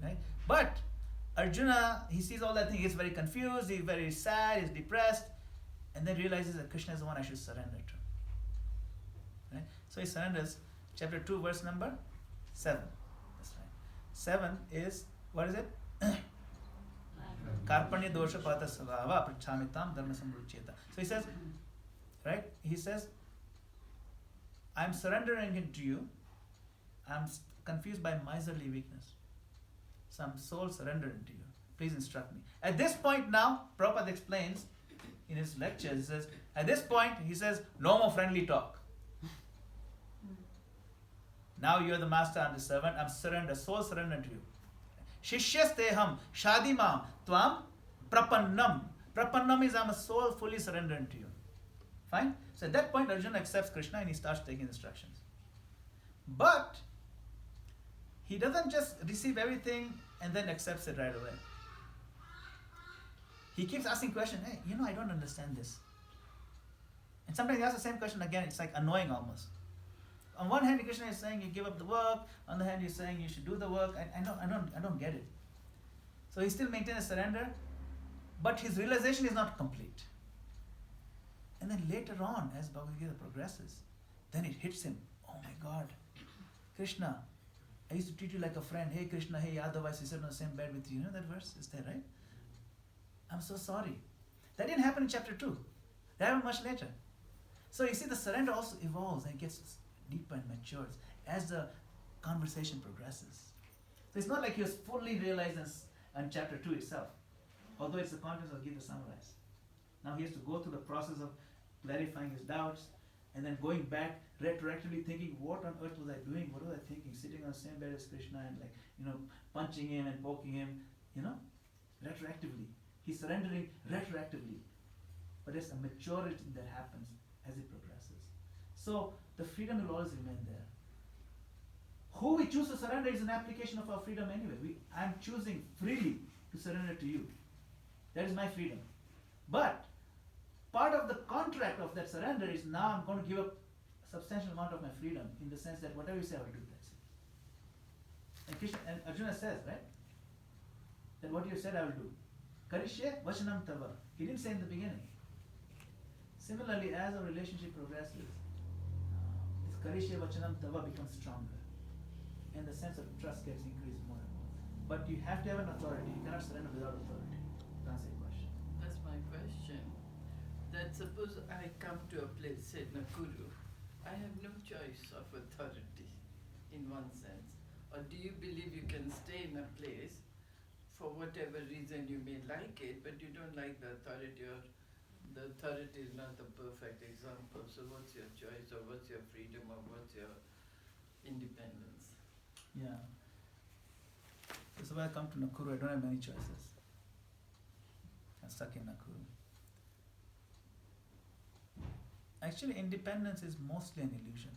Right? But Arjuna, he sees all that thing, he's very confused, he's very sad, he's depressed, and then realizes that Krishna is the one I should surrender to. Right? So he surrenders. Chapter 2, verse number 7. That's right. 7 is, what is it? Karpanya dosha pata savava prachamitam dharma samruchyeta. So he says, right? He says, I'm surrendering it to you. I'm confused by miserly weakness. So I'm soul surrendering to you. Please instruct me. At this point now, Prabhupada explains in his lectures, he says, at this point, he says, no more friendly talk. Now you are the master, I'm the servant, I'm surrendered, soul surrendered to you. Shishyasteham shadimam tvam prapannam. Prapannam is I'm a soul fully surrendered to you. Fine? So at that point, Arjuna accepts Krishna and he starts taking instructions. But he doesn't just receive everything and then accepts it right away. He keeps asking questions. Hey, I don't understand this. And sometimes he asks the same question again. It's like annoying almost. On one hand, Krishna is saying you give up the work. On the other hand, he's saying you should do the work. I don't get it. So he still maintains a surrender, but his realization is not complete. And then later on, as Bhagavad Gita progresses, then it hits him. Oh my God, Krishna, I used to treat you like a friend. Hey Krishna, hey Yadava, I sit on the same bed with you. You know that verse? Is there, right? I'm so sorry. That didn't happen in chapter 2. That happened much later. So you see, the surrender also evolves and gets deeper and matures as the conversation progresses. So it's not like he was fully realized in chapter 2 itself, although it's the contents of Gita summarized. Now he has to go through the process of clarifying his doubts and then going back, retroactively thinking, what on earth was I doing? What was I thinking? Sitting on the same bed as Krishna and punching him and poking him, retroactively. He's surrendering retroactively. But there's a maturity that happens as it progresses. So the freedom will always remain there. Who we choose to surrender is an application of our freedom anyway. I'm choosing freely to surrender to you. That is my freedom. But part of the contract of that surrender is now I'm going to give up a substantial amount of my freedom in the sense that whatever you say I will do, that's it. And Krishna and Arjuna says, right? That what you said I will do. Karishye vachanam tava. He didn't say in the beginning. Similarly, as our relationship progresses, this karishye vachanam tava becomes stronger. And the sense of trust gets increased more and more. But you have to have an authority. You cannot surrender without authority. To answer your question. That's my question. That suppose I come to a place, say Nakuru, I have no choice of authority in one sense. Or do you believe you can stay in a place for whatever reason you may like it, but you don't like the authority, or the authority is not the perfect example? So what's your choice, or what's your freedom, or what's your independence? Yeah. So when I come to Nakuru, I don't have many choices. I'm stuck in Nakuru. Actually, independence is mostly an illusion.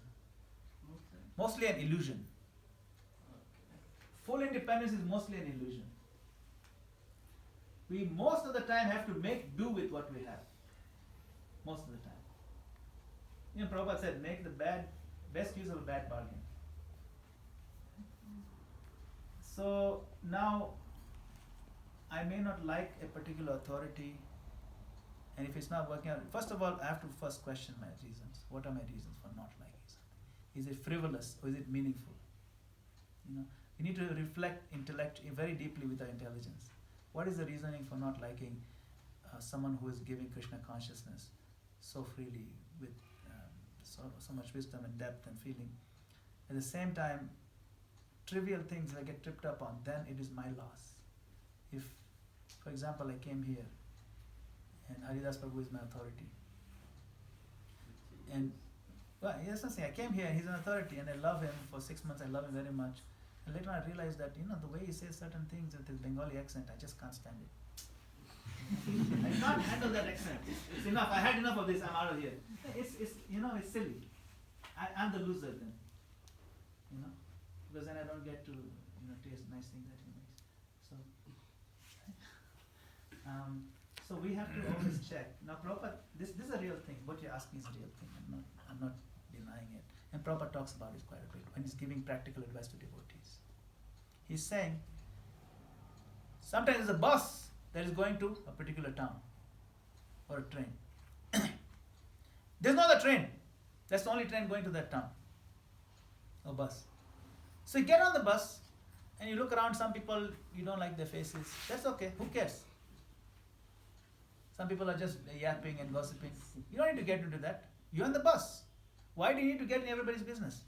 Mostly an illusion. Okay. Full independence is mostly an illusion. We most of the time have to make do with what we have. Most of the time. Prabhupada said, make the best use of a bad bargain. So now, I may not like a particular authority, and if it's not working out, first of all, I have to first question my reasons. What are my reasons for not liking something? Is it frivolous or is it meaningful? We need to reflect very deeply with our intelligence. What is the reasoning for not liking someone who is giving Krishna consciousness so freely with so much wisdom and depth and feeling? At the same time, trivial things I get tripped up on, then it is my loss. If, for example, I came here and Haridas Prabhu is my authority, and well, yes, I came here, he's an authority, and I love him for 6 months. I love him very much. And later on I realized that the way he says certain things with his Bengali accent, I just can't stand it. I can't handle that accent. It's enough. I had enough of this. I'm out of here. It's silly. I'm the loser then. Because then I don't get to taste nice things that he makes. So we have to always check. Now Prabhupada, this is a real thing. What you're asking is a real thing. I'm not denying it. And Prabhupada talks about it quite a bit when he's giving practical advice to devotees. He's saying, sometimes there's a bus that is going to a particular town, or a train. There's no other train. That's the only train going to that town, or bus. So you get on the bus, and you look around, some people, you don't like their faces. That's okay, who cares? Some people are just yapping and gossiping. You don't need to get into that. You're on the bus. Why do you need to get in everybody's business?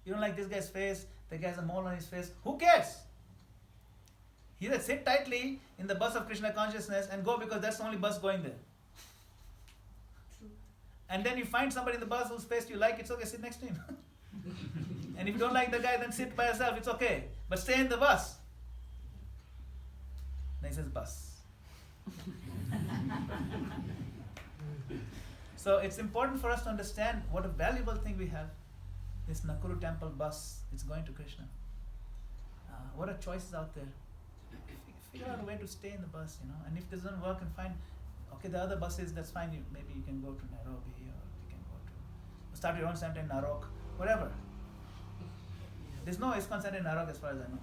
You don't like this guy's face, the guy has a mole on his face. Who cares? He said, sit tightly in the bus of Krishna consciousness and go, because that's the only bus going there. True. And then you find somebody in the bus whose face you like, it's okay, sit next to him. And if you don't like the guy, then sit by yourself, it's okay. But stay in the bus. Then he says bus. So it's important for us to understand what a valuable thing we have. This Nakuru temple bus, it's going to Krishna. What are choices out there? Figure out a way to stay in the bus, and if this doesn't work, and find, okay, the other buses, that's fine, maybe you can go to Nairobi, or you can go to, start your own center in Narok, whatever. There's no ISKCON center in Narok as far as I know.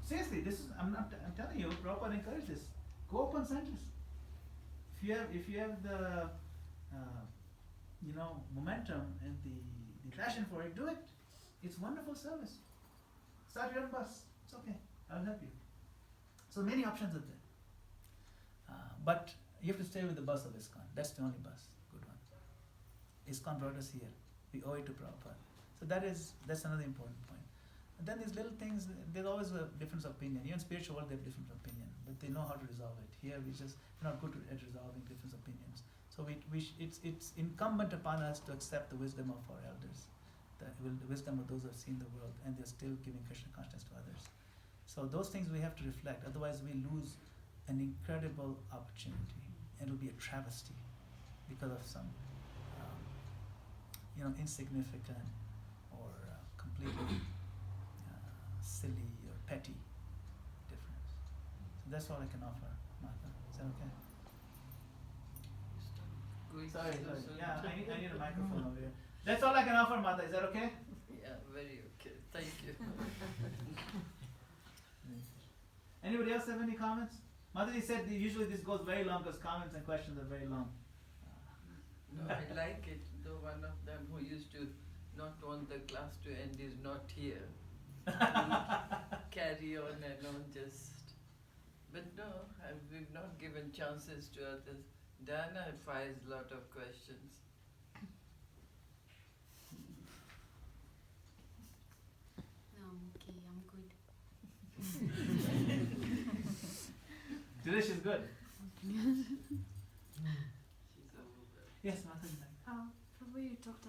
Seriously, I'm telling you, Prabhupada encouraged this. Go open centers. If you have the momentum and the passion for it, do it. It's wonderful service. Start your own bus. It's okay. I'll help you. So many options are there. But you have to stay with the bus of ISKCON. That's the only bus. Good one. ISKCON brought us here. We owe it to Prabhupada. So that's another important point. And then these little things, there's always a difference of opinion. Even spiritual world, they have different opinion, but they know how to resolve it. Here, we're not good at resolving different opinions. So it's incumbent upon us to accept the wisdom of our elders, the wisdom of those who have seen the world, and they're still giving Krishna consciousness to others. So those things we have to reflect. Otherwise, we lose an incredible opportunity, and it'll be a travesty because of some, insignificant or completely silly or petty difference. So that's all I can offer, Martha. Is that okay? Sorry. Yeah, I need a microphone over here. That's all I can offer, Martha. Is that okay? Yeah, very okay. Thank you. Anybody else have any comments? Mataji said usually this goes very long because comments and questions are very long. No, I like it. Though one of them who used to not want the class to end is not here. Carry on and on just. But no, we've not given chances to others. Diana fires a lot of questions. No, I'm okay, I'm good. Delish is good. She's over. Yes, Martha. Probably you talked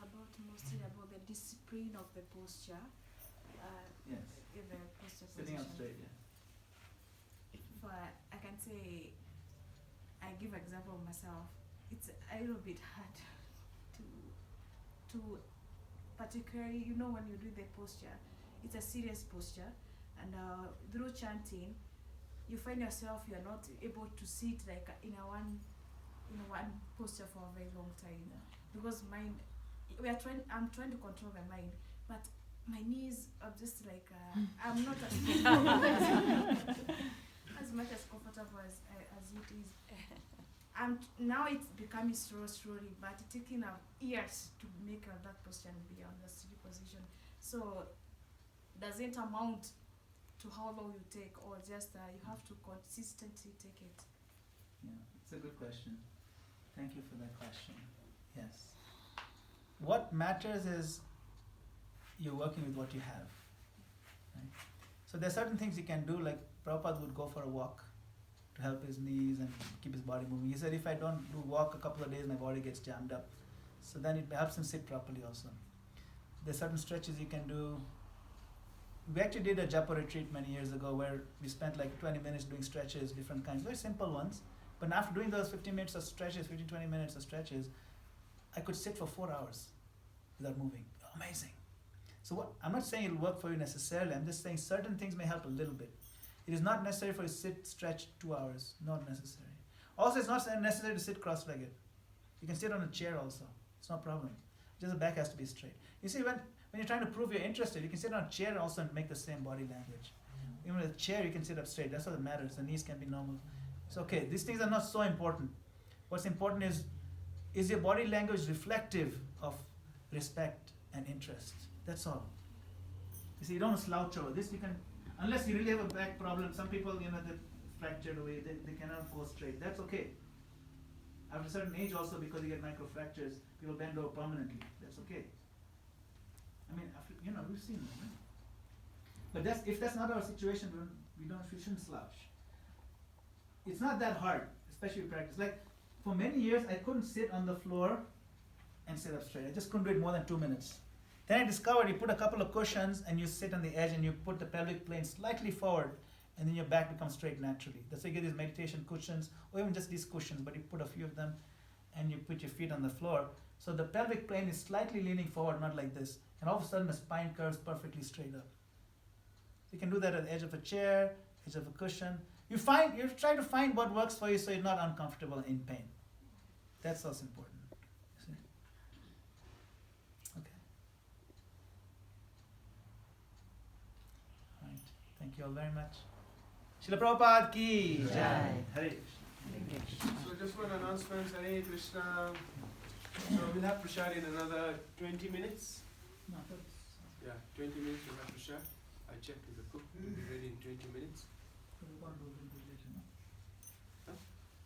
mostly about the discipline of the posture. Yes. In the posture Sitting up position. straight, yeah. If I can say, I give example of myself. It's a little bit hard to particularly, when you do the posture, it's a serious posture, and through chanting, you find yourself you're not able to sit like in a one in one posture for a very long time. Because I'm trying to control my mind, but my knees are just like, I'm not as as much as comfortable as it is. And now it's becoming slowly, but taking years to make that posture and be on the steady position. So does it amount to how long you take, or just you have to consistently take it? Yeah, it's a good question. Thank you for that question. Yes. What matters is you're working with what you have. Right? So there are certain things you can do, like Prabhupada would go for a walk to help his knees and keep his body moving. He said, if I don't do walk a couple of days, my body gets jammed up. So then it helps him sit properly also. There's certain stretches you can do. We actually did a japa retreat many years ago where we spent like 20 minutes doing stretches, different kinds, very simple ones. But after doing those 15 minutes of stretches, 20 minutes of stretches, I could sit for 4 hours without moving. Amazing. So I'm not saying it'll work for you necessarily, I'm just saying certain things may help a little bit. It is not necessary for you to sit, stretch 2 hours, not necessary. Also, it's not necessary to sit cross-legged. You can sit on a chair also, it's no problem. Just the back has to be straight. You see, when you're trying to prove you're interested, you can sit on a chair also and make the same body language. Even with a chair, you can sit up straight, that's all that matters, the knees can be normal. It's okay, these things are not so important. What's important is your body language reflective of respect and interest? That's all. You see, you don't slouch over this. You can, unless you really have a back problem. Some people, they're fractured away. They cannot go straight. That's okay. After a certain age, also because you get microfractures, people bend over permanently. That's okay. I mean, we've seen them, right? But if that's not our situation, we shouldn't slouch. It's not that hard, especially with practice. Like for many years, I couldn't sit on the floor and sit up straight. I just couldn't do it more than 2 minutes. Then I discovered you put a couple of cushions and you sit on the edge and you put the pelvic plane slightly forward and then your back becomes straight naturally. That's why you get these meditation cushions or even just these cushions, but you put a few of them and you put your feet on the floor. So the pelvic plane is slightly leaning forward, not like this. And all of a sudden the spine curves perfectly straight up. You can do that at the edge of a chair, edge of a cushion. You try to find what works for you so you're not uncomfortable and in pain. That's what's important. See? Okay. All right. Thank you all very much. Srila Prabhupada ki Jai. Hare Krishna. So just one announcement, Hare Krishna. So we'll have prashad in another 20 minutes. No, Yeah, 20 minutes we'll have prashad. I checked with the cook, we'll be ready in 20 minutes. we're going to do a little bit later, no? Huh?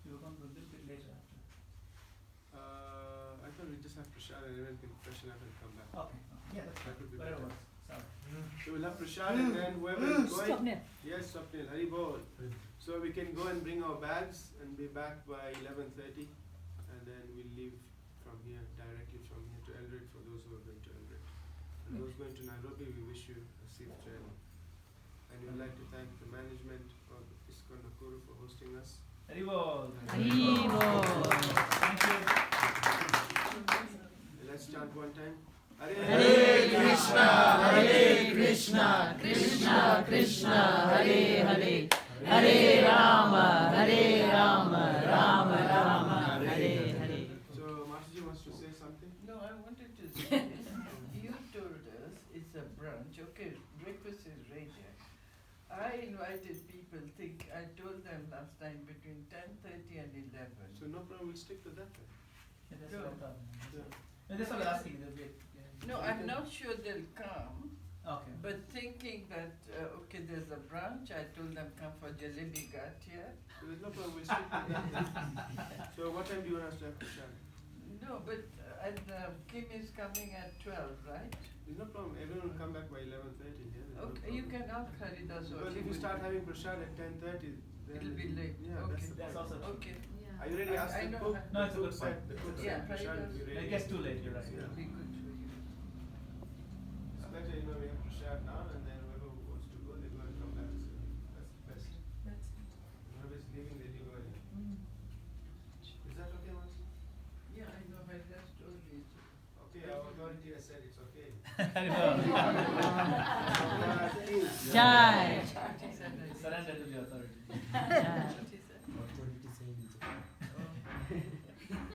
We're going to do a little bit later after. I thought we just have prashad and everyone can freshen up and come back. Okay. Yeah, that's That would be whatever better. works. Sorry. So we'll have prashad and then whoever is going. Yes, Swapnil, Hari Bol. So we can go and bring our bags and be back by 11:30, and then we'll leave from here, directly from here to Eldoret for those who are going to Eldoret. And those going to Nairobi, we wish you a safe journey. And we would like to thank the management of ISKCON Nakuru for hosting us. Haribol. Haribol. Thank you. Let's chant one time. Hare Krishna, Hare Krishna, Krishna Krishna, Hare Hare, Hare Rama, Rama Rama, Hare Hare. So Masterji wants to say something? No, I wanted to say, you told us it's a brunch. Okay, breakfast is right here. I invited people, I told them last time between 10:30 and 11. So no problem, we'll stick to that then. Yeah, that's Go. what I thought. Yeah. No, that's what I was asking. There'll be No, I'm not sure they'll come, Okay. but thinking that, okay, there's a brunch, I told them come for jalebi gatia. So there's no problem, we'll stick to that. So what time do you want us to have prashad? No, but Kim is coming at 12, right? There's no problem, everyone will come back by 11:30. Yeah, there's no Okay, you problem. can ask Haridas or Because she if you will start be- having prashad at 10:30, then It'll be late. Yeah, Okay. That's also true. Okay. Are you ready to ask I the know. cook? No, it's a The good cook point. said- The cook Yeah, said prashad will be Haridas. ready. It gets too late, you're right. Yeah. It'll be good for you. It's better, we have prashad now, and then whoever wants to go, they go and come back. So that's best. Whoever is leaving, they leave early. Is that okay, Mansi? Yeah, I know, Haridas told me. Okay, our authority has said it's okay. Haribol. Jai. She said I did. Surrender to the authority. Jai.